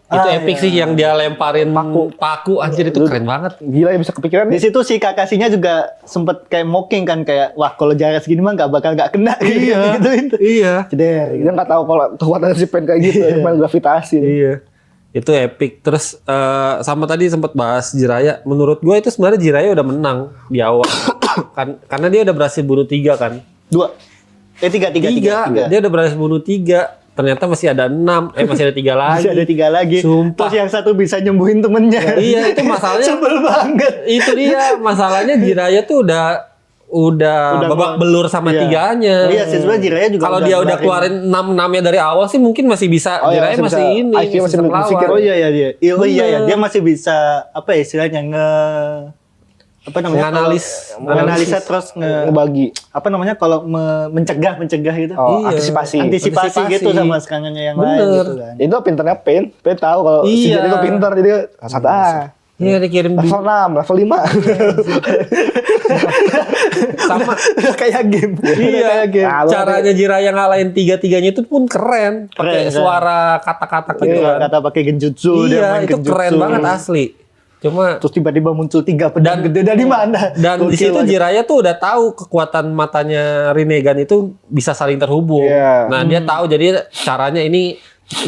Itu epic sih yang dia lemparin paku. Anjir itu keren banget. Gila ya bisa kepikiran Di nih. situ si Kakashinya juga sempet kayak mocking kan kayak wah kalau jarak segini mah bakal nggak kena gitu. Iya. Ceder. Dia nggak tahu kalau kekuatan si Pen kayak gitu, main gravitasi. Iya. Itu epic. Terus sama tadi sempat bahas Jiraiya. Menurut gue itu sebenarnya Jiraiya udah menang di awal. Karena dia udah berhasil bunuh 3 kan. 2. 3. Dia udah berhasil bunuh 3. Ternyata masih ada 6. Masih ada 3 lagi. Masih ada 3 lagi. Sumpah. Terus yang satu bisa nyembuhin temennya. Iya, itu masalahnya. Sebel banget. Itu dia masalahnya Jiraiya tuh udah babak belur sama Iya. tiganya. Iya, sih sebenarnya Jiraiya juga Kalau dia udah keluarin 6-6-nya dari awal sih mungkin masih bisa. Oh, iya, Jiraiya masih masih bisa. ini. IQ masih tetap berpikir. lawan. Oh iya dia. Iya Bener. dia masih bisa apa ya istilahnya apa namanya? Menganalisa terus Ngebagi. apa namanya kalau mencegah gitu. Oh, Iya. antisipasi. Antisipasi gitu sama serangannya yang lain Bener. gitu kan. Itu pinternya Pen tahu kalau si Iya. Jadi itu pinter, jadi satu Iya, dikirim level 6, level 5. sama. Kayak game. Iya, Kayak game. caranya Jiraiya ngalahin 3-3-nya itu pun keren. Pakai Keren. suara kata-kata gitu Iya, kan. kata pakai genjutsu dia Iya, main itu genjutsu. keren banget asli. Cuma Terus tiba-tiba muncul 3 pedang gede dari mana? dan di Gokil situ banget. Jiraiya tuh udah tahu kekuatan matanya Rinnegan itu bisa saling terhubung. Iya. Nah, dia tahu jadi caranya ini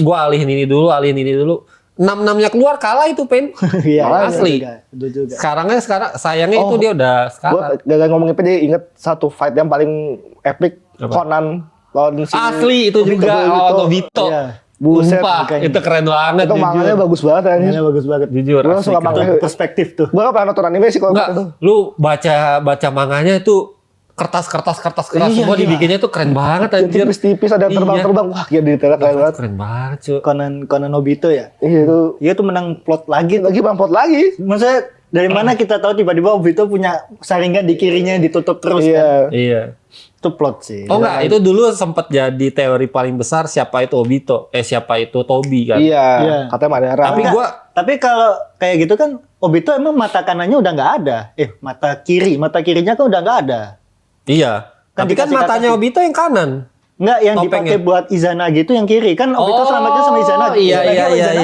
gua alihin ini dulu. 6-6-nya keluar kalah itu Pen. Iya, asli. Itu juga. Sekarang sayangnya itu dia udah Gue sekarang. gagal ngomongin Pen, jadi inget satu fight yang paling epic. Apa? Conan lawan si Asli itu Obito. juga lawan Obito. Iya. Buset, Sumpah, makanya. itu keren banget. Itu manganya bagus banget anjir. Mainnya bagus banget. Jujur, Gue asli suka keren. manga. Perspektif tuh. Gue gak pernah nonton anime sih kalau Enggak, itu. lu baca manganya itu kertas semua dibikinnya tuh keren banget Yang anjir. tipis-tipis ada yang terbang-terbang. Wah, dia detailnya keren banget. Keren banget, cuy. Conan Nobito ya. Iya, Dia tuh menang plot lagi. lagi mampot lagi. Maksudnya dari mana kita tahu tiba-tiba Obito punya Sharingan di kirinya yang ditutup terus kan? Iya. Itu plot sih. Oh enggak, itu dulu sempat jadi teori paling besar siapa itu Obito, siapa itu Tobi kan. Iya, katanya Madara. Tapi kalau kayak gitu kan Obito emang mata kanannya udah nggak ada. Mata kirinya kan udah nggak ada. Iya. Kan Tapi kan dikasih matanya kata- Obito yang kanan. Enggak, yang dipakai buat Izanagi itu yang kiri. Kan Obito selamatnya sama Izanagi. Iya.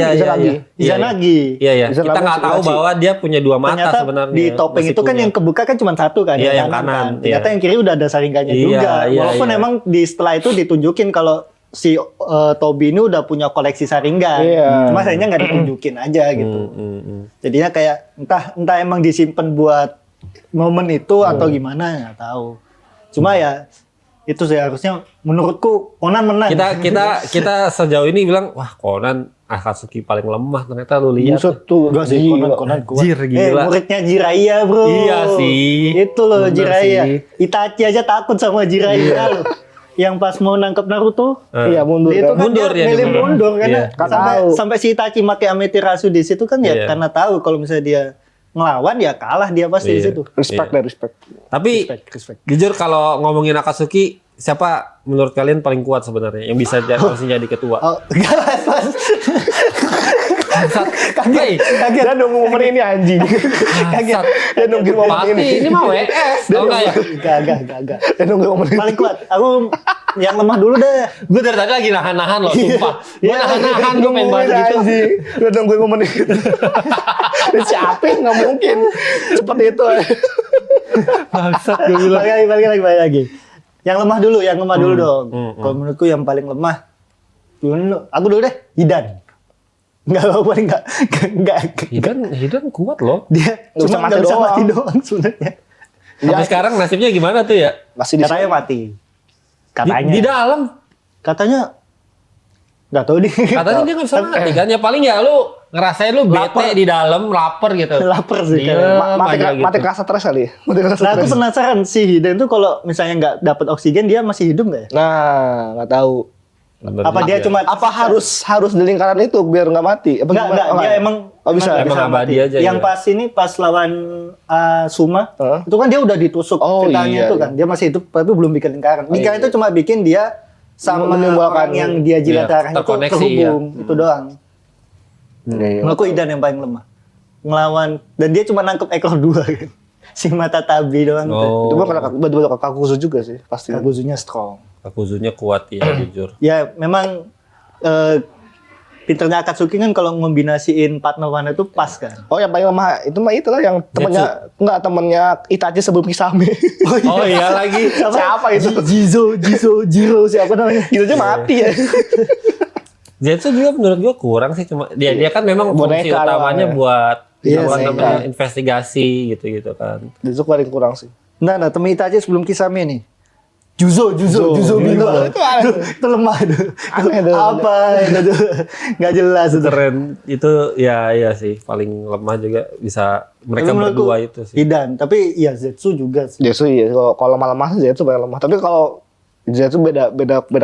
Izanagi. Iya. Izanagi Kita nggak tahu Tsukachi. bahwa dia punya dua mata Ternyata sebenarnya. di topeng Masih itu kan punya. yang kebuka kan cuma satu kan. Iya, yang kan. kanan, Ternyata iya. yang kiri udah ada saringannya Iya, juga. iya, Walaupun iya. emang setelah itu ditunjukin kalau si Tobi ini udah punya koleksi saringan. Iya. Cuma sayangnya nggak ditunjukin aja gitu. Jadinya kayak entah emang disimpan buat momen itu atau gimana nggak tahu. Cuma ya itu sih harusnya menurutku Conan menang. Kita sejauh ini bilang wah Conan Akatsuki paling lemah, ternyata lu lihat. Buset tuh. Enggak sih, Conan kuat. Anjir, gila. Muridnya Jiraiya, bro. Iya sih. Itu loh Bener Jiraiya. sih. Itachi aja takut sama Jiraiya loh. Yang pas mau nangkep Naruto, Iya, mundur itu kan. kan Mundur dia ya, milih dia mundur karena Iya. sampai si Itachi pakai Amaterasu di situ kan ya Iya. karena tahu kalau misalnya dia ngelawan ya kalah dia pasti di Iya. situ. Respect deh, respect. Tapi Respect. jujur kalau ngomongin Akatsuki, siapa menurut kalian paling kuat sebenarnya yang bisa harusnya jadi ketua? Oh, enggak pas. Hei, Dia nunggu momen ini anjing. bangsat. Dia nungguin momen Pasti ini. ini mah WS, tau nggak ya? Enggak. Dia nungguin momen ini. Paling kuat. Aku yang lemah dulu deh. Gue dari tadi lagi nahan-nahan loh, sumpah. Gue Iya, nahan-nahan, gue pengen bahas gitu. anjing. Dia nungguin momen itu. Dia siapa yang nggak mungkin seperti itu. Bangsat gue bilang. Balik lagi. Yang lemah dulu dong. Kalau menurutku yang paling lemah, aku dulu deh, Hidan. Enggak paling enggak. Hidan kuat loh. Dia Nggak bisa cuma mati nggak bisa doang. mati doang sebenarnya. Sampai sekarang nasibnya gimana tuh ya? Masih di Katanya mati. Katanya. Di dalam. Katanya nggak tahu deh. Katanya dia nggak bisa mati kan? Ya paling ya lu ngerasain lu bete di dalam, lapar gitu. Lapar sih Diem mati aja mati gitu. kerasa stres kali. Mati kerasa Nah, aku stres. penasaran si Hidan tuh kalau misalnya nggak dapat oksigen dia masih hidup nggak ya? Nah, nggak tahu. Bener Apa juga. dia cuma Apa harus di lingkaran itu biar nggak mati? Apa Enggak, gimana? Oh, dia nggak? emang Oh, bisa. nggak Emang abadi mati. aja Yang dia. pas lawan Suma, Heeh. itu kan dia udah ditusuk Oh, vitalnya iya, itu iya. kan. Dia masih hidup tapi belum bikin lingkaran. Lingkaran itu cuma bikin dia sama Menimbulkan- orang yang dia jilat Iya, darahnya itu terkoneksi, terhubung. Itu doang. Iya. Menurutku Idan yang paling lemah. Ngelawan dan dia cuma nangkep ekor 2 kan. Si mata tabi doang. Oh, Itu mah kena betul Kakuzu juga sih pasti. Kaguzunya strong. Kakuzunya kuat ya jujur. Ya memang pinternya Akatsuki kan kalau ngombinasiin partner one itu pas kan. Oh, yang paling lemah itu mah itulah yang temennya Itachi sebelum Kisame. Oh iya lagi. Siapa itu? Jiro siapa namanya? Itu aja mati ya. Zetsu juga menurut gua kurang sih, cuma dia kan memang fungsi Boneka utamanya doang ya. buat Iya, apa boneka. namanya investigasi gitu kan. Itu paling kurang sih. Nah, temen Itachi sebelum Kisame nih. Juzo Biwa. Itu lemah tuh. Aneh tuh. Apa itu? Nggak jelas itu. Keren itu ya iya sih paling lemah juga bisa mereka Tapi menurutku berdua itu sih. Hidan, tapi ya Zetsu juga sih. Zetsu iya, kalau lemah-lemah sih Zetsu paling lemah. Tapi kalau Zetsu beda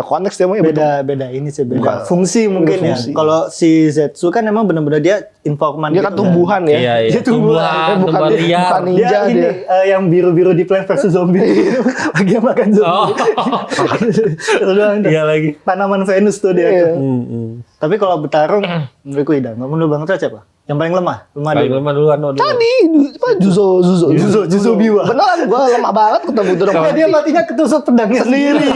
konteks dia mah ya. Beda ini sih beda Bukan. fungsi mungkin Beda ya. fungsi. Kalau si Zetsu kan emang benar-benar dia informan Dia gitu kan tumbuhan ya. Iya iya. Dia tumbuhan. Tumbuhan Bukan liar. bukan ninja Dia ini dia. yang biru-biru di Plants vs Zombie itu lagi makan zombie. Itu doang tuh. Iya lagi. Tanaman Venus tuh dia. Iya. Tapi kalau bertarung menurutku Hidan. Menurut Bang Tra siapa? Yang paling lemah? Paling lemah duluan dulu. Tadi apa Juzo Biwa. Beneran gua lemah banget ketemu itu Ya, dia matinya ketusuk pedangnya sendiri.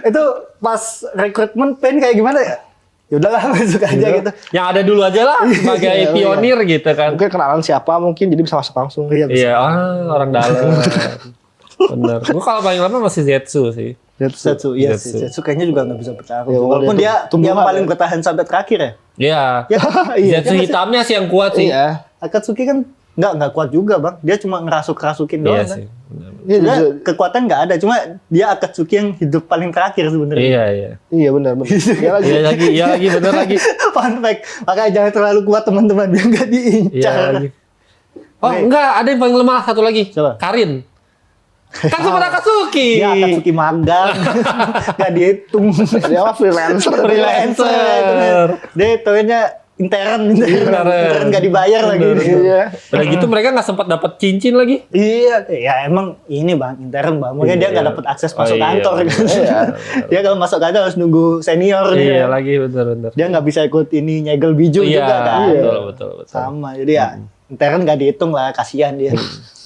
Itu pas rekrutmen pen kayak gimana ya? Ya udahlah masuk aja gitu. Yang ada dulu aja lah sebagai Iya, pionir gitu kan. Mungkin kenalan siapa mungkin jadi bisa masuk langsung. Iya, orang dalam. Bener. Gua kalau paling lama masih Zetsu sih. Zetsu, iya sih. Zetsu. Zetsu kayaknya juga nggak bisa bertarung. Ya, Walaupun dia dia tumbuhan yang paling ya. bertahan sampai terakhir ya. Iya. Ya, Zetsu hitamnya sih yang kuat sih. Iya. Akatsuki kan nggak kuat juga bang. Dia cuma ngerasuk-rasukin doang Iya kan. sih. Bener. Iya, Dia Juzo. kekuatan nggak ada. Cuma dia Akatsuki yang hidup paling terakhir sebenarnya. Iya iya. Iya benar. Iya lagi. Iya lagi bener lagi. Fun fact. Makanya jangan terlalu kuat teman-teman biar nggak Iya diincar. lagi. Oh enggak, ada yang paling lemah satu lagi. Siapa? Karin. Kan sama Akatsuki. Dia Akatsuki magang. Gak dihitung. Dia mah freelancer. Dia hitungnya intern gak dibayar lagi. Iya. Udah gitu mereka nggak sempat dapat cincin lagi. Iya, ya emang ini bang, intern bang. Makanya dia nggak dapat akses masuk kantor. Iya. Dia kalau masuk kantor harus nunggu senior. Iya lagi bener. Dia nggak bisa ikut ini nyegel biju juga kan. Betul. Sama, jadi ya intern nggak dihitung lah, kasihan dia.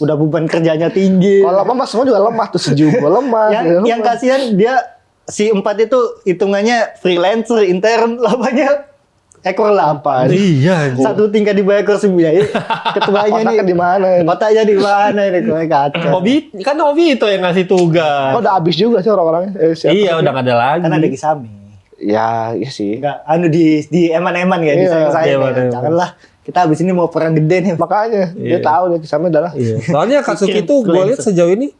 Udah beban kerjanya tinggi. Kalau lemah semua juga lemah tuh, sejuk lemah. Yang kasihan dia si 4 itu hitungannya freelancer, intern, lamanya ekor 8. Iya. Satu tingkat di bawah ekor 9. Ketuanya Otaknya di mana? Otaknya di mana ini? Kacau. Hobi itu yang ngasih tugas. Udah habis juga sih orang-orangnya. Iya, udah nggak ada lagi. Kan ada Kisame. Ya, iya sih. Enggak, di eman-eman ya, di sayang-sayang. Janganlah, kita habis ini mau perang gede nih. Makanya dia tahu dia Kisame adalah. Iya. Soalnya Akatsuki itu gue lihat sejauh ini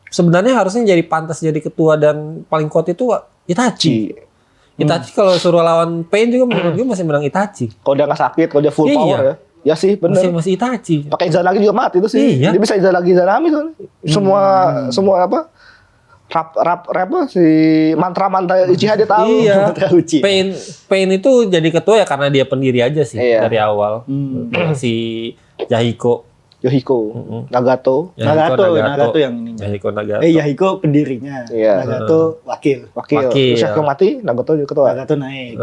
sebenarnya harusnya jadi pantas jadi ketua dan paling kuat itu Itachi. Itachi kalau suruh lawan Pain juga menurut gue masih menang Itachi. Kalau dia nggak sakit, kalau dia full power ya. Ya sih, bener. Masih Itachi. Pakai Izanagi juga mati itu sih. Iya. Dia bisa Izanagi Izanami soalnya. Semua apa? Rap si mantra-mantra Uchiha dia tahu. Iya. Mantra Uchiha. Pain itu jadi ketua ya karena dia pendiri aja sih dari awal. Si Yahiko. Yohiko, Nagato yang ininya. Nagato. Yahiko pendirinya. Iya. Nagato wakil. Terus yang mati, Nagato juga ketua. Nagato naik.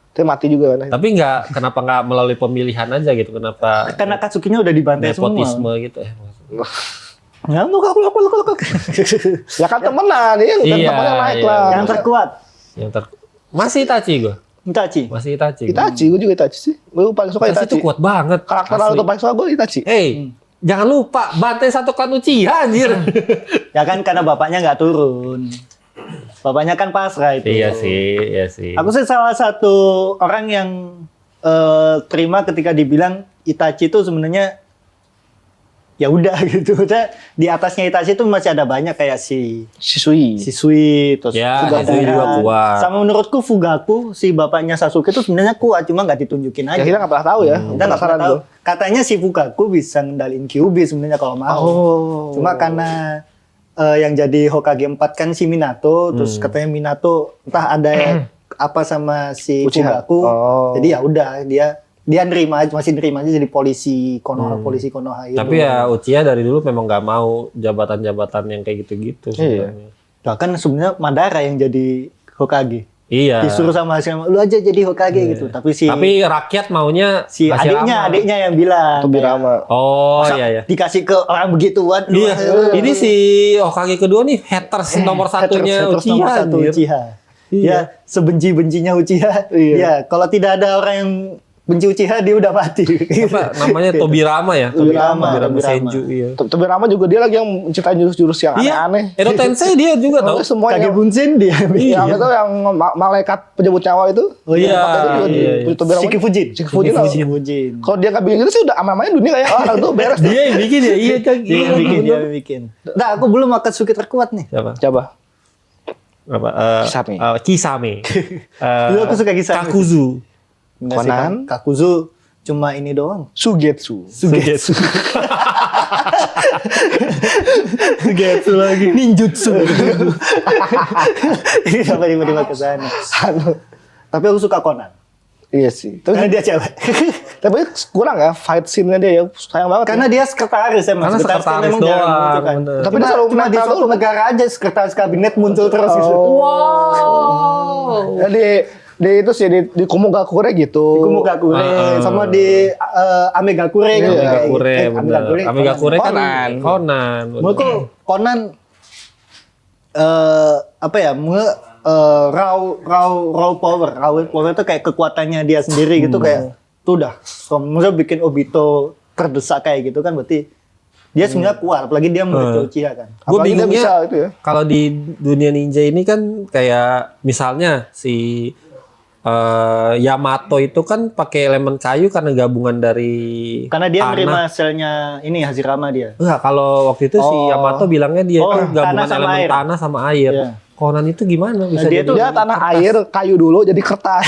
Dia mati juga kan. Tapi kenapa nggak melalui pemilihan aja gitu? Kenapa Karena Akatsuki-nya udah dibantai semua. nepotisme gitu ya? Ya, lu. Ya kan temenan, dia temennya naik lah. Yang terkuat. Masih Itachi gue. Masih Itachi. Itachi, gue juga Itachi sih. Gue paling suka Itachi Itachi. itu kuat banget. Karakter Naruto paling suka gue Itachi. Jangan lupa bantai satu klan Uchiha anjir. Ya kan karena bapaknya nggak turun. Bapaknya kan pasrah itu. Iya sih. Aku sih salah satu orang yang terima ketika dibilang Itachi itu sebenarnya ya udah gitu. Di atasnya Itachi itu masih ada banyak kayak si Shisui, terus Fugaku juga kuat. Sama menurutku Fugaku si bapaknya Sasuke itu sebenarnya kuat, cuma nggak ditunjukin aja. Ya kita nggak pernah tahu ya. Kita nggak pernah tahu. Katanya si Fugaku bisa ngendalin Kyuubi sebenarnya kalau mau. Cuma karena yang jadi Hokage 4 kan si Minato, terus katanya Minato entah ada apa sama si Uchiha. Fugaku. Jadi ya udah dia masih nerima aja jadi polisi Konoha itu. Tapi ya Uchiha dari dulu memang nggak mau jabatan-jabatan yang kayak gitu-gitu. Bahkan sebenarnya Madara yang jadi Hokage. Iya. Disuruh sama lu aja jadi Hokage gitu. Tapi rakyat maunya si adiknya yang bilang. Tobirama. Oh iya. Dikasih ke orang begituan. Iya. Ini si Hokage kedua nih haters nomor satunya Uchiha. Ya sebenci-bencinya Uchiha. Ya kalau tidak ada orang yang benci Uchiha dia udah mati. Apa namanya Tobirama ya? Tobirama Senju. Iya. Tobirama juga dia lagi yang menciptain jurus-jurus yang aneh-aneh. Edo Tensei dia juga tahu. Semuanya. Kage Bunsen dia. Yang itu yang malaikat penjemput nyawa itu. Oh iya. Shiki Fujin. Kalau dia nggak bikin gitu sih udah aman-aman dunia kayak orang tuh beres. Dia yang bikin ya. Iya kan. Dia bikin. Nah, aku belum Akatsuki terkuat nih. Coba. Kisame. Dulu aku suka Kisame. Kakuzu. Conan. Kakuzu cuma ini doang. Sugetsu lagi. Ninjutsu. Ini sampai tiba-tiba ke sana. Tapi aku suka Conan. Iya sih. Karena dia cewek. Tapi kurang ya fight scene-nya dia ya. Sayang banget. Karena dia sekretaris emang. Karena sekretaris doang. Tapi dia selalu cuma di suatu negara aja sekretaris kabinet muncul terus gitu. Wow. Jadi itu sih di Kumogakure gitu. Di Kumogakure sama di Amegakure kan. Amegakure kan Conan. Menurutku Conan apa ya? Raw power itu kayak kekuatannya dia sendiri gitu kayak tuh udah. Maksudnya bikin Obito terdesak kayak gitu kan berarti dia sebenarnya kuat, apalagi dia murid Uchiha kan. Gue bingungnya itu ya. Kalau di dunia ninja ini kan kayak misalnya si Yamato itu kan pakai elemen kayu karena gabungan dari karena dia tanah. menerima selnya ini Hashirama dia. Enggak, kalau waktu itu si Yamato bilangnya dia itu gabungan elemen tanah sama air. Yeah. Conan itu gimana bisa Dia jadi tuh- Dia tanah air, kayu dulu jadi kertas.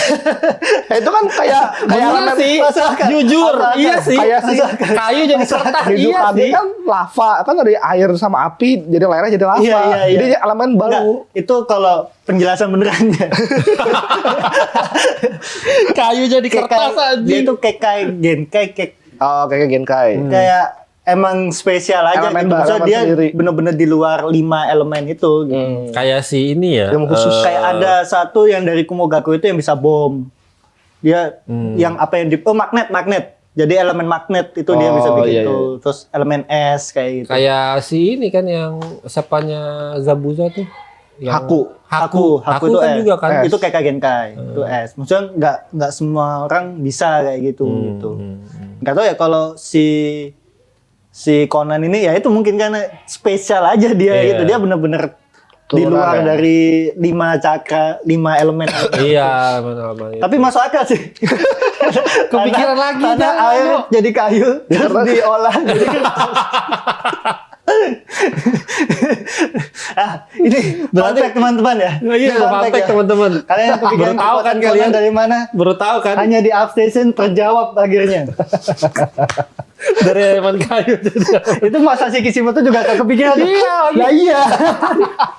Itu kan kayak Bener elemen- sih, Masakan. jujur, Masakan. iya sih. Kayak sih Kayu jadi kertas, Hidup iya kami sih. kan lava, kan dari air sama api jadi lereng jadi lava. Iya. Jadi elemen Enggak, baru. itu kalau penjelasan benerannya. Kayu jadi kertas Dia anjing. itu Kekai Genkai Oh, kayak Genkai. kayak emang spesial aja Elemen gitu. Maksudnya elemen dia sendiri. bener-bener di luar 5 elemen itu gitu. Kayak si ini ya. Ilmu khusus. Kayak ada satu yang dari Kumogaku itu yang bisa bom. Dia yang apa yang magnet. Jadi elemen magnet itu dia bisa Oh, bikin iya, tuh. Terus elemen es kayak gitu. Kayak si ini kan yang siapanya Zabuza tuh. Yang Haku. Haku itu kan es. juga kan. Es. Itu kayak Genkai. Itu es. Maksudnya nggak semua orang bisa kayak gitu gitu. Nggak tahu ya kalau si Conan ini ya itu mungkin karena spesial aja dia Iya. gitu. Dia bener-bener di Turunan luar ya. dari 5 cakra, 5 elemen. Iya, benar-benar. Tapi masuk akal sih. Kepikiran lagi tanah dah, air lu. jadi kayu terus diolah jadi ini Berarti- fun fact teman-teman ya. Iya, Fun fun fact fact ya. teman-teman. Kalian yang kepikiran Baru tahu kan kekuatan kalian? Conan dari mana? Baru tahu kan Hanya di Upstation terjawab akhirnya. dari elemen kayu. Itu Masashi Kishimoto juga gak kepikiran. Iya, Lah iya.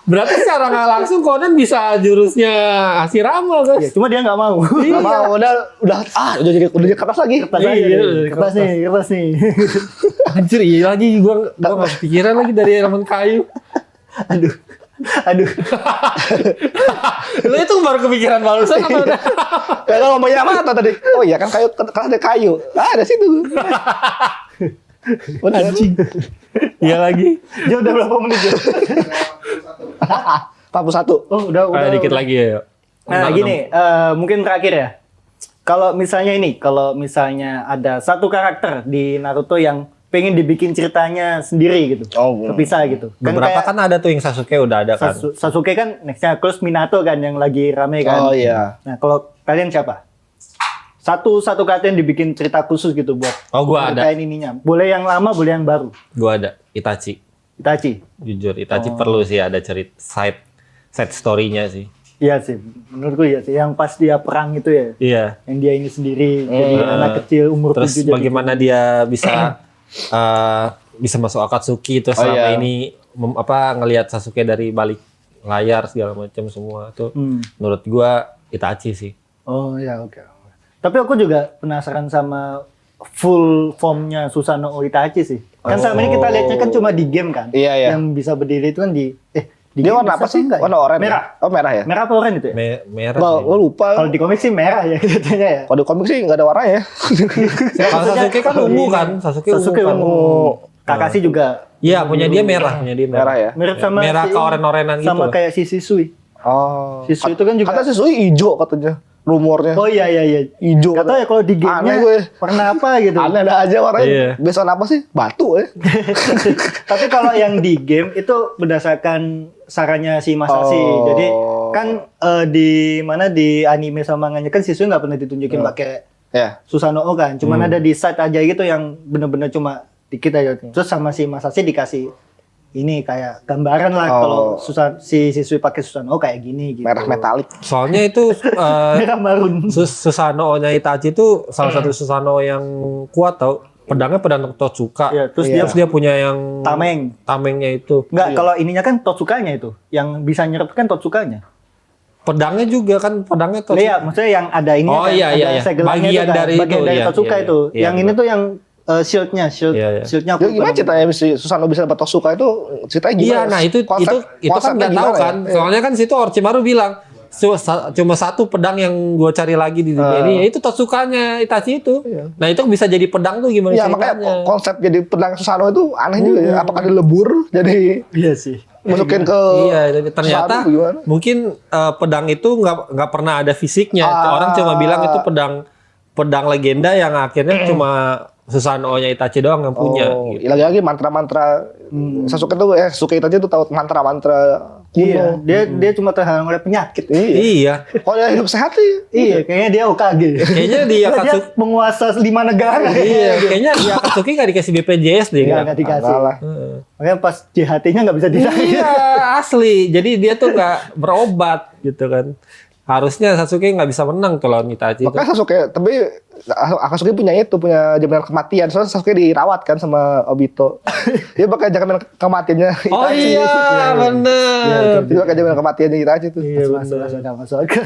Berarti secara nggak langsung Conan bisa jurusnya Hashirama, Ya, guys. cuma dia nggak mau. Nggak mau, udah jadi kertas lagi. Kertas Iya, aja. iya, Kertas nih. Anjir, iya lagi gua nggak kepikiran lagi dari elemen kayu. Aduh. Lu itu baru kepikiran barusan atau udah? Kalau ngomongnya apa tadi? Oh iya kan kayu, kertas ada kayu. Ada situ. Udah anjing. Iya lagi. Dia udah berapa menit ya? 41. Oh, udah. Kayak dikit lagi ya. Nah, gini, mungkin terakhir ya. Kalau misalnya ada satu karakter di Naruto yang pengen dibikin ceritanya sendiri gitu, terpisah gitu. Beberapa kan ada tuh yang Sasuke udah ada kan. Sasuke kan nextnya, terus Minato kan yang lagi rame kan. Oh iya. Nah, kalau kalian siapa? Satu karakter yang dibikin cerita khusus gitu buat Oh, gua ada. ceritain ininya. Boleh yang lama, boleh yang baru. Gua ada Itachi. Itachi. Jujur Itachi perlu sih ada cerita side story-nya sih. Iya sih, menurutku iya sih. Yang pas dia perang itu ya, Iya. yang dia ini sendiri, jadi anak kecil umur Terus 7 jadi bagaimana dia bisa bisa masuk Akatsuki terus selama iya. ini ngelihat Sasuke dari balik layar segala macam semua tuh menurut gua Itachi sih. Oh ya, oke. Tapi aku juga penasaran sama full formnya Susanoo Itachi sih. Kan selama ini kita lihatnya kan cuma di game kan. Iya, iya. Yang bisa berdiri itu kan di Dia game warna bisa apa sih? enggak ya? Warna oranye. Merah. Oh merah ya? Merah apa oranye itu ya? Merah Gua sih. lupa. Kalau di komik sih merah ya katanya ya. Kalau di komik sih nggak ada warnanya. Kalau Sasuke kan ungu kan, Sasuke ungu kan. ungu. Kakashi juga Iya, punya dia merah. Merah ya. mirip sama Merah si- keoren-orenan gitu. sama kayak si Shisui. Oh. Shisui itu kan juga. Kata Shisui hijau katanya. Rumornya. Oh iya. Hijau. Gak tau ya kalau di Aneh gamenya gue. warna apa gitu. Aneh ada aja warnanya. Iya. Besokan apa sih? Batu ya. Tapi kalau yang di game itu berdasarkan sarannya si Masashi. Oh. Jadi kan di anime sama manganya kan Shisui nggak pernah ditunjukin pakai Ya. Susanoo kan. Cuman ada di site aja gitu yang bener-bener cuma dikit aja. Terus sama si Masashi dikasih ini kayak gambaran lah kalau si Shisui pakai Susanoo kayak gini gitu. Merah metalik. Soalnya itu Merah marun. Susanoo-nya Itachi itu salah satu Susanoo yang kuat tau. Pedangnya pedang Totsuka. Iya, terus Terus dia punya yang tamengnya itu. Enggak, kalau ininya kan Totsukanya itu. Yang bisa nyerep kan Totsukanya. Pedangnya juga kan pedangnya Totsuka. Iya, maksudnya yang ada ini Oh, kan, iya, ada iya. segelannya Bagian itu kan, dari bagian itu, dari iya, Totsuka iya, itu. iya, Yang ini benar. tuh yang shieldnya Iya. shieldnya Ya, gimana ceritanya si Susanoo bisa dapat Tosuka itu? Ceritanya gimana? Iya, nah itu kan konsepnya nggak tahu gimana kan. ya? Soalnya kan situ Orochimaru bilang cuma satu pedang yang gua cari lagi di dunia ini, yaitu Totsukanya Itachi itu. Nah itu bisa jadi pedang tuh gimana Iya, ceritanya? makanya konsep jadi pedang Susanoo itu aneh juga ya. Apakah dia lebur jadi Iya sih. masukin ke Iya, jadi ternyata Susanoo gimana? mungkin pedang itu nggak pernah ada fisiknya. Orang cuma bilang itu pedang legenda yang akhirnya cuma Susanoo-nya Itachi doang yang punya. Oh, Gitu. lagi-lagi mantra-mantra Sasuke tuh Sasuke Itachi tuh tahu mantra-mantra Iya, dia cuma terhalang oleh penyakit. Iya. Kalau dia hidup sehat sih. Iya, kayaknya dia OKG. Kayaknya dia Dia penguasa 5 negara. Iya, kayaknya dia Akatsuki nggak dikasih BPJS deh. Nggak dikasih. Salah. Makanya pas JHT-nya nggak bisa ditagih. Iya, asli. Jadi dia tuh nggak berobat gitu kan. Harusnya Sasuke nggak bisa menang tuh lawan Itachi. Makanya Sasuke, tapi Akatsuki punya jaminan kematian. Soalnya Sasuke dirawat kan sama Obito. Dia pakai jaminan kematiannya Itachi. Oh iya, bener. Dia pakai jaminan kematiannya Itachi tuh. Iya, nggak masuk akal.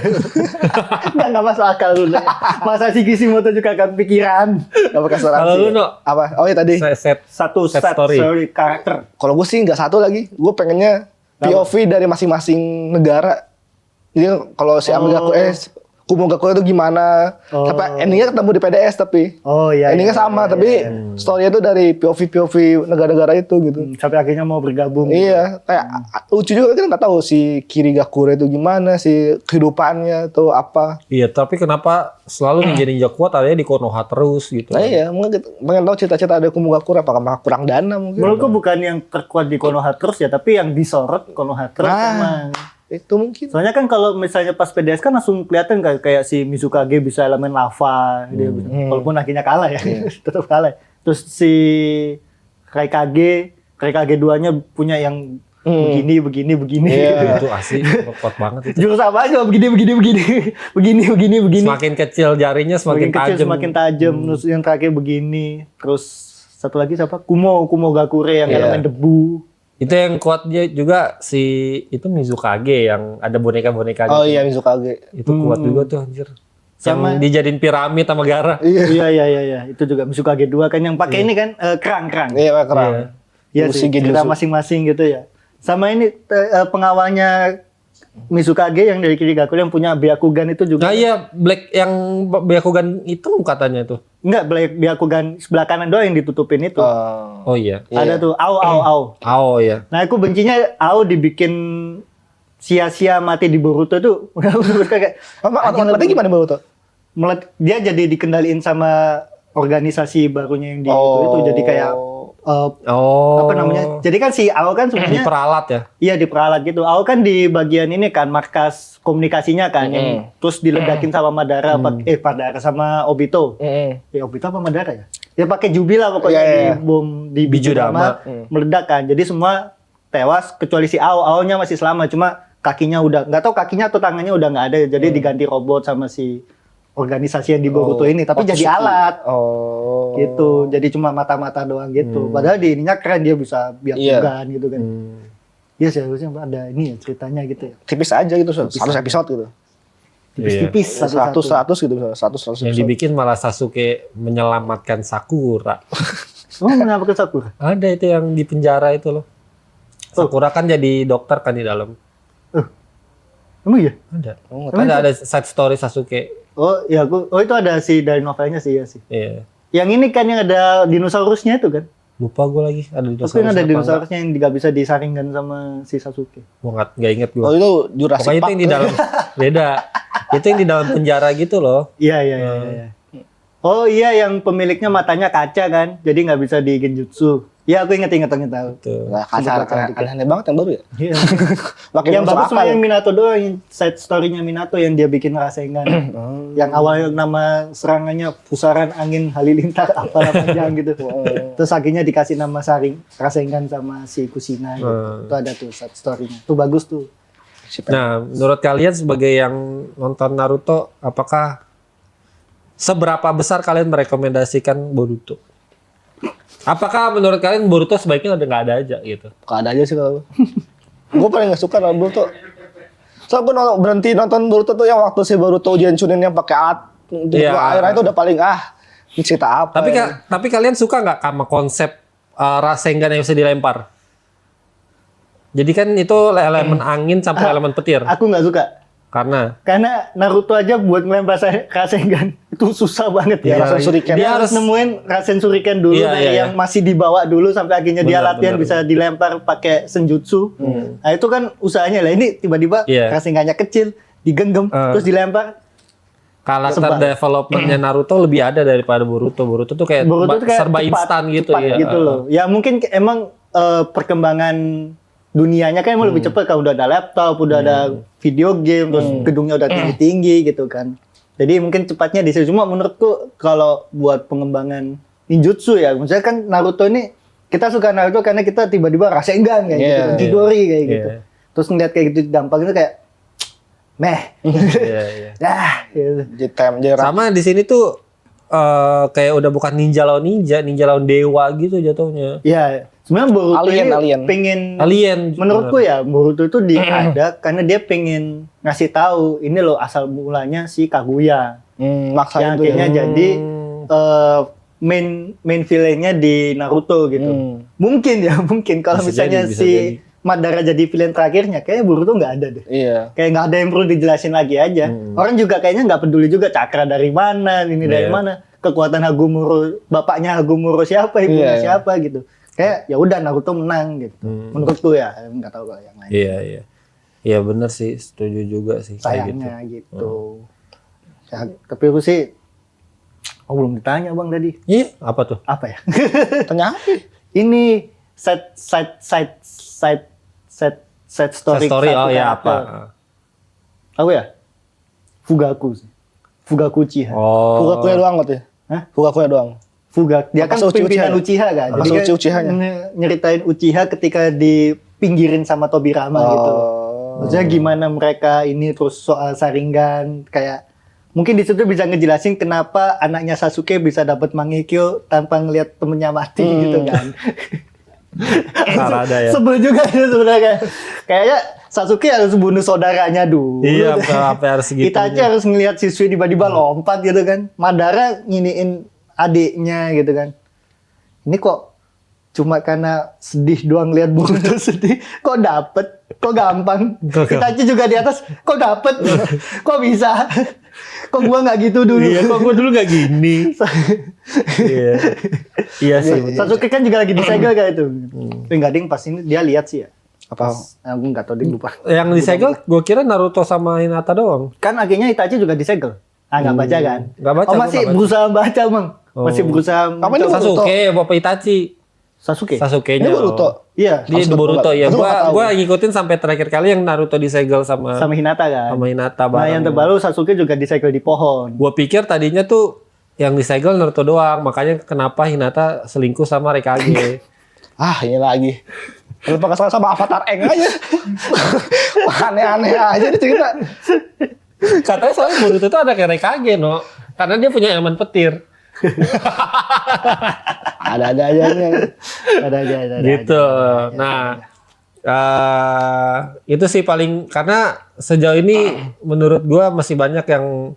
Nggak masuk akal dulu. Masa si Kishimoto juga kan pikiran. Gak pakai asuransi. Kalau lu, No? Apa? Oh iya tadi. Satu Set set story. story karakter. Kalau gue sih nggak satu lagi. Gue pengennya POV dari masing-masing negara. Jadi kalau si Amigaku Kumogaku itu gimana? Sampai endingnya ketemu di PDS tapi. Oh iya. Endingnya sama tapi story-nya itu dari POV negara-negara itu gitu. Sampai akhirnya mau bergabung. Iya, kayak lucu juga kan nggak tahu si Kirigakure itu gimana, si kehidupannya tuh apa. Iya, tapi kenapa selalu ninja kuat adanya di Konoha terus gitu? Nah iya, mungkin pengen tahu cita-cita ada Kumogaku apakah kurang dana mungkin. Menurutku bukan yang terkuat di Konoha terus ya, tapi yang disorot Konoha terus emang. Itu mungkin. Soalnya kan kalau misalnya pas PDS kan langsung kelihatan kayak si Mizukage bisa elemen lava, dia bisa. Walaupun akhirnya kalah ya, tetap kalah. Terus si Raikage 2-nya punya yang begini. Iya. Itu asli kuat banget itu. Jurus apa aja begini. Semakin kecil jarinya semakin kecil tajam. semakin tajam. Terus yang terakhir begini. Terus satu lagi siapa? Kumogakure yang elemen debu. Itu yang kuat dia juga si itu Mizukage yang ada boneka-boneka Oh gitu. iya Mizukage. Itu kuat juga tuh anjir. Sama- Yang dijadiin piramid sama Gaara. Iya. Itu juga Mizukage 2 kan yang pakai ini kan kerang. Iya keren. Iya sih, cerita masing-masing gitu ya. Sama ini pengawalnya Mizukage yang dari Kirigakure yang punya Byakugan itu juga. Nah iya, Black yang Byakugan itu katanya tuh. Enggak, Byakugan sebelah kanan doang yang ditutupin itu. Oh iya. Ada tuh, Ao. Oh iya. Nah aku bencinya Ao dibikin sia-sia mati di Boruto tuh. Kayak Mati gimana Boruto? dia jadi dikendaliin sama organisasi barunya yang di itu jadi kayak apa namanya? Jadi kan si Ao kan Di sebenarnya peralat ya. iya diperalat gitu. Ao kan di bagian ini kan markas komunikasinya kan yang terus diledakin sama Madara Madara sama Obito. Obito apa Madara ya? Ya pakai Jubi lah pokoknya di bom di Bijudama meledak kan. Jadi semua tewas kecuali si Ao. Ao-nya masih selamat cuma kakinya udah nggak tahu kakinya atau tangannya udah nggak ada. Jadi diganti robot sama si organisasi yang di Boruto ini tapi jadi alat. Gitu. Jadi cuma mata-mata doang gitu. Padahal di ininya keren dia bisa Byakugan gitu kan. Iya seharusnya ada ini ya ceritanya gitu ya. Tipis aja gitu, 100 episode gitu. Tipis-tipis 100 gitu, 100 Yang episode. dibikin malah Sasuke menyelamatkan Sakura. Oh menyelamatkan Sakura? Ada itu yang di penjara itu loh. Sakura kan jadi dokter kan di dalam. Emang iya? Ada. Ada side story Sasuke. Oh ya itu ada sih dari novelnya sih ya sih. Iya. Yang ini kan yang ada dinosaurusnya itu kan? Lupa gue lagi ada Tapi dinosaurus. yang ada apa dinosaurusnya yang nggak bisa disaringkan sama si Sasuke. enggak. Gua nggak inget gue. Oh itu Jurassic Pokoknya itu Park. yang di dalam beda. Itu yang di dalam penjara gitu loh. Iya. Oh iya yang pemiliknya matanya kaca kan, jadi nggak bisa di genjutsu. Iya aku inget tahu. Tuh. Nah, aneh banget yang baru ya. Iya. Makin Yang masuk bagus cuma akal. yang Minato doang, yang side story-nya Minato yang dia bikin Rasengan. Yang awalnya nama serangannya pusaran angin halilintar apalah panjang gitu. Terus akhirnya dikasih nama Rasengan sama si Kushina gitu. Itu ada tuh side story-nya. Itu bagus tuh. Nah, menurut kalian sebagai yang nonton Naruto, apakah seberapa besar kalian merekomendasikan Boruto? Apakah menurut kalian Boruto sebaiknya udah nggak ada aja gitu? Gak ada aja sih kalau gue paling gak suka nonton Boruto. Soalnya gue berhenti nonton Boruto tuh yang waktu si Boruto ujian Chunin yang pakai alat akhirnya itu udah paling ini cerita apa? Tapi kalian suka nggak sama konsep Rasengan yang bisa dilempar? Jadi kan itu elemen angin sampai elemen petir. Aku nggak suka. Karena Naruto aja buat ngelempar Rasengan itu susah banget ya. Rasen Shuriken. Dia harus nemuin Rasen Shuriken dulu dari yang masih dibawa dulu sampai akhirnya dia latihan bisa dilempar pakai senjutsu. Nah itu kan usahanya lah. Ini tiba-tiba Rasengannya kecil, digenggam, terus dilempar. karakter developmentnya Naruto lebih ada daripada Boruto. Boruto tuh kayak serba instan gitu ya. Gitu loh. Ya mungkin emang perkembangan dunianya kan emang lebih cepat kan, udah ada laptop, udah ada video game, terus gedungnya udah tinggi-tinggi gitu kan. Jadi mungkin cepatnya di situ. Cuma menurutku kalau buat pengembangan ninjutsu ya, misalnya kan Naruto ini kita suka Naruto karena kita tiba-tiba Rasengan kayak gitu, Chidori kayak gitu. Terus ngeliat kayak gitu dampaknya itu kayak meh. Gitu. Sama di sini tuh kayak udah bukan ninja lawan dewa gitu jatuhnya. Iya, sebenarnya Boruto alien. pengen Alien. menurutku ya Boruto itu ada karena dia pengen ngasih tahu ini loh asal mulanya si Kaguya. Maksa Yang itu akhirnya jadi main villainnya di Naruto gitu. Mungkin kalau Bisa misalnya jadi, bisa si jadi. Madara jadi villain terakhirnya, kayaknya Boruto nggak ada deh. Iya. Kayak nggak ada yang perlu dijelasin lagi aja. Orang juga kayaknya nggak peduli juga cakra dari mana, ini dari mana, kekuatan Hagumuro, bapaknya Hagumuro siapa, ibunya siapa gitu. Kayak ya udah Naruto menang gitu. Menurutku ya, nggak tahu kalau yang lain. Iya benar sih, setuju juga sih. Sayangnya gitu. Ya, tapi aku sih, belum ditanya bang tadi. Iya, apa tuh? Apa ya? Tanya apa? Ini side story. Oh ya apa? Apa ya? Fugaku Uchiha. Oh. Fugakunya doang berarti. Hah? Fugakunya doang. Dia kan Maksud pimpinan Uchiha kan. Jadi kan Uchiha-nya. nyeritain Uchiha ketika dipinggirin sama Tobirama gitu. Maksudnya gimana mereka ini terus soal Sharingan kayak mungkin di situ bisa ngejelasin kenapa anaknya Sasuke bisa dapat Mangekyo tanpa ngelihat temennya mati gitu kan. Ada ya. Sebel juga itu sebenarnya. Kayaknya Sasuke harus bunuh saudaranya dulu. Iya, apa harus gitu. Itachi harus ngelihat siswi tiba-tiba lompat gitu kan. Madara nginiin adiknya gitu kan. Ini kok cuma karena sedih doang lihat Boruto sedih, kok dapet, kok gampang. Itachi juga di atas, kok dapet, kok bisa, kok gua nggak gitu dulu. Iya, kok gua dulu nggak gini. Iya sih. Sasuke kan juga lagi disegel kayak itu. Enggak ding pas ini dia lihat sih ya. Apa? Aku nggak tahu ding lupa. Yang disegel, gua kira Naruto sama Hinata doang. Kan akhirnya Itachi juga disegel. Nggak baca kan? Nggak baca. Oh masih berusaha baca bang. Masih berusaha. Apa ini Sasuke, Bapak Itachi. Sasuke. Ini Boruto. Iya. Dia di Boruto ya. Gua ngikutin sampai terakhir kali yang Naruto disegel sama Hinata kan. sama Hinata Nah bareng. yang terbaru Sasuke juga disegel di pohon. Gua pikir tadinya tuh yang disegel Naruto doang, makanya kenapa Hinata selingkuh sama Raikage. Ini lagi. Kalau pakai sama Avatar Eng aja. Aneh-aneh aja nih cerita. Katanya soalnya Boruto itu ada kayak Raikage, no. Karena dia punya elemen petir. Ada-ada aja nih. Ada aja. Gitu. Nah, itu sih paling karena sejauh ini menurut gua masih banyak yang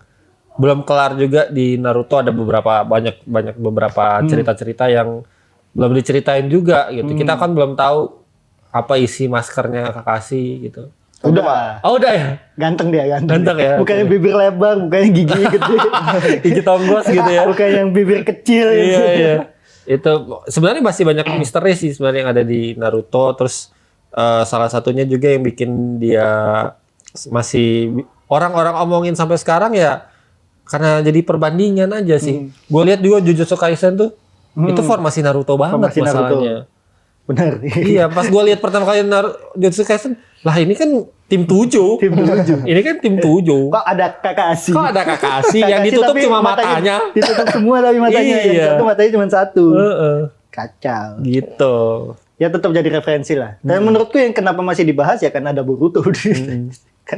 belum kelar juga di Naruto, ada banyak beberapa cerita-cerita yang belum diceritain juga gitu. Kita kan belum tahu apa isi maskernya Kakashi gitu. Udah. Oh udah ya? Ganteng dia, Ganteng ya? Bukannya bibir lebar, bukannya gigi gede. Gigi tonggos gitu ya? Bukan yang bibir kecil. Iya. Itu sebenarnya masih banyak misteri sih sebenarnya yang ada di Naruto. Terus salah satunya juga yang bikin dia masih orang-orang omongin sampai sekarang ya karena jadi perbandingan aja sih. Gue lihat juga Jujutsu Kaisen tuh itu formasi Naruto banget Formasi masalahnya. Benar. Iya, pas gue lihat pertama kali Jujutsu Kaisen, lah ini kan tim 7. Ini kan tim 7. Kok ada Kakashi? Yang ditutup tapi cuma matanya. Ditutup semua tapi matanya. Iya. Yang satu matanya cuma satu. Kacau. Gitu. Ya tetap jadi referensi lah. Dan menurutku yang kenapa masih dibahas ya karena ada Boruto.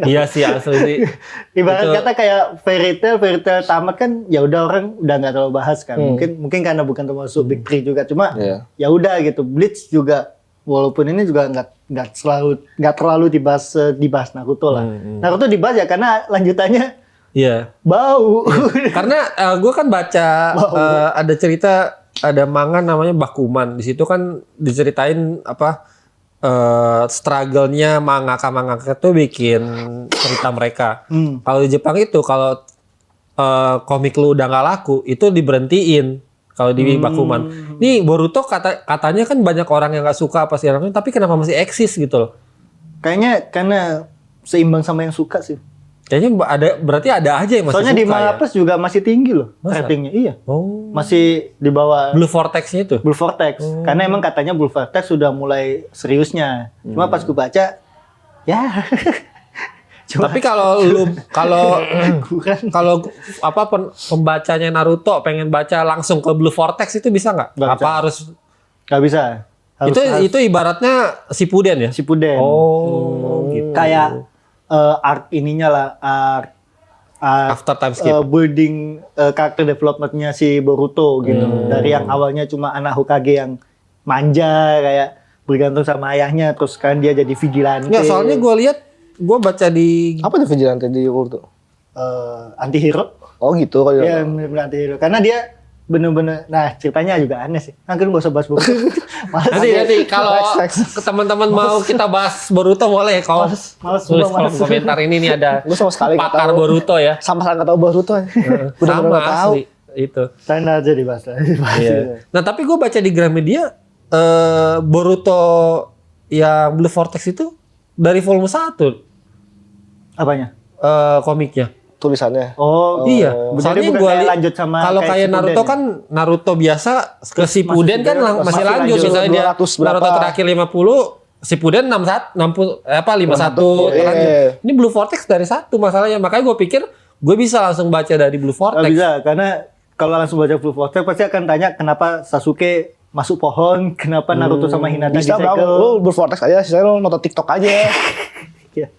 Iya sih asli sih. Ibarat kata kayak fairy tale tamat kan ya udah orang udah nggak terlalu bahas kan. Mungkin karena bukan termasuk Big Three juga. Cuma ya udah gitu. Bleach juga walaupun ini juga nggak terlalu dibahas Naruto lah. Naruto dibahas ya karena lanjutannya bau. Karena gue kan baca ada cerita ada manga namanya Bakuman. Di situ kan diceritain apa struggle-nya mangaka tuh bikin cerita mereka. Kalau di Jepang itu kalau komik lu udah nggak laku itu diberhentiin. Kalau di Bakuman, nih Boruto katanya kan banyak orang yang nggak suka apa sih tapi kenapa masih eksis gitu loh? Kayaknya karena seimbang sama yang suka sih. Kayaknya berarti ada aja yang masih Soalnya suka di Manga Plus juga masih tinggi loh Masa? ratingnya. Iya. Oh. Masih di bawah Blue Vortex-nya itu. Blue Vortex. Karena emang katanya Blue Vortex sudah mulai seriusnya. Cuma pas gue baca, ya. Tapi kalau kurang. pembacanya Naruto pengen baca langsung ke Blue Vortex itu bisa nggak? Nggak Apa bisa. harus Gak bisa. itu ibaratnya Shippuden ya? Shippuden. Oh, gitu. Kayak arc ininya lah, arc After time skip. building karakter development-nya si Boruto gitu. Dari yang awalnya cuma anak Hokage yang manja kayak bergantung sama ayahnya, terus kan dia jadi vigilante. Nggak, soalnya gue baca di Apa tuh vigilante di Naruto? Anti-hero. Oh gitu kalau Iya, bener-bener anti-hero. Karena dia bener-bener, nah ceritanya juga aneh sih. Kan gak usah bahas Boruto. nanti kalau teman-teman mau kita bahas Boruto boleh kalau Males, tulis males. kolom komentar ini nih ada Gue sama sekali nggak pakar tahu. Boruto ya. Sama sekali nggak tahu Boruto. Bener-bener Sama nggak tahu. asli itu. Sana aja dibahas. Iya. Nah tapi gue baca di Gramedia Boruto yang Blue Vortex itu dari volume 1 Apanya? komiknya. Tulisannya. Oh, Iya. Jadi Soalnya bukan gua kayak liat- lanjut sama kalau kayak Shippuden Naruto ya? kan Naruto biasa ke Shippuden kan Shippuden masih masih lanjut. lanjut. Misalnya dia 200 berapa. Naruto terakhir 50, Shippuden 61 51 Iya. lanjut. Ini Blue Vortex dari 1 masalahnya. Makanya gue pikir gue bisa langsung baca dari Blue Nggak Vortex. bisa, karena kalau langsung baca Blue Vortex pasti akan tanya kenapa Sasuke masuk pohon, kenapa Naruto sama Hinata Bisa bang, disegel. lu bervortex aja, sisanya lu nonton TikTok aja. Iya.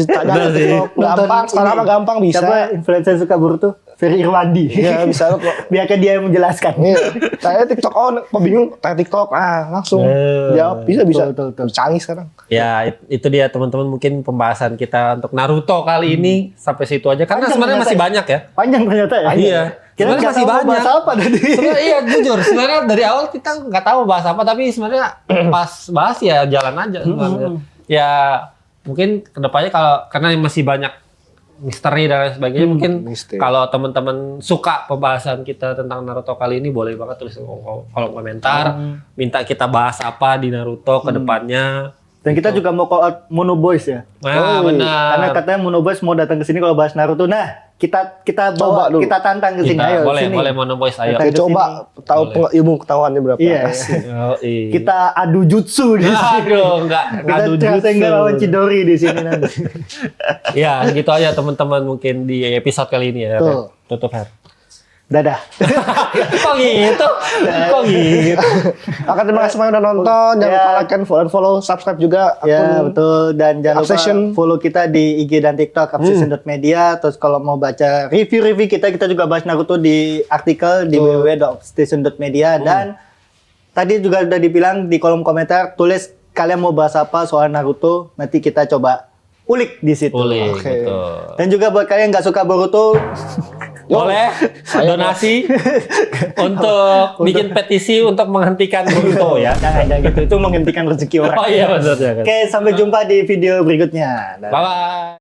Tanya Bener sih. TikTok, gampang, sekarang mah gampang bisa. Siapa influencer suka Boruto? Ferry Irwandi. Iya bisa lu kok. Biarkan dia yang menjelaskan. Iya, saya TikTok, kok bingung, tanya TikTok, langsung jawab, bisa. Betul. Canggih sekarang. Ya itu dia teman-teman mungkin pembahasan kita untuk Naruto kali ini sampai situ aja karena Panjang sebenarnya masih ternyata banyak ya. Panjang ternyata ya. Iya. Kita Sebenarnya nggak masih tahu banyak. bahas apa tadi. Sebenarnya iya jujur sebenarnya dari awal kita nggak tahu bahas apa tapi sebenarnya pas bahas ya jalan aja sebenarnya. Ya mungkin kedepannya karena masih banyak misteri dan lain sebagainya mungkin misteri. kalau teman-teman suka pembahasan kita tentang Naruto kali ini boleh banget tulis di kolom komentar minta kita bahas apa di Naruto kedepannya. Dan kita juga mau call out Mono Boys ya. Nah, benar. Karena katanya Mono Boys mau datang ke sini kalau bahas Naruto. Nah, kita Coba bawa, dulu. kita tantang ke sini. Kita, Ayo boleh sini. boleh Mono Boys ayo. Datang Ya, ke coba tahu ilmu ketahuannya berapa. Iya. Yoi. Kita adu jutsu di sini. Aduh, enggak Kita ngadu Triangle jutsu. lawan Chidori di sini nanti. Ya, gitu aja teman-teman mungkin di episode kali ini ya. Tuh. Tutup Her. Dadah. Kok gitu? Kok gitu? Oke, terima kasih semuanya udah nonton. Jangan Ya. lupa like and follow, subscribe juga Ya akun. betul, dan jangan Obsession. lupa follow kita di IG dan TikTok obsession.media. Terus kalau mau baca review kita juga bahas Naruto di artikel di www.obsession.media. Dan tadi juga udah dibilang di kolom komentar, tulis kalian mau bahas apa soal Naruto, nanti kita coba ulik di situ. Boleh, Oke. betul. Dan juga buat kalian yang nggak suka Boruto, Boleh donasi untuk bikin petisi untuk menghentikan Boruto ya. jangan gitu, itu menghentikan rezeki orang. Oh iya benar. Oke, sampai jumpa di video berikutnya. Dadah. Bye bye.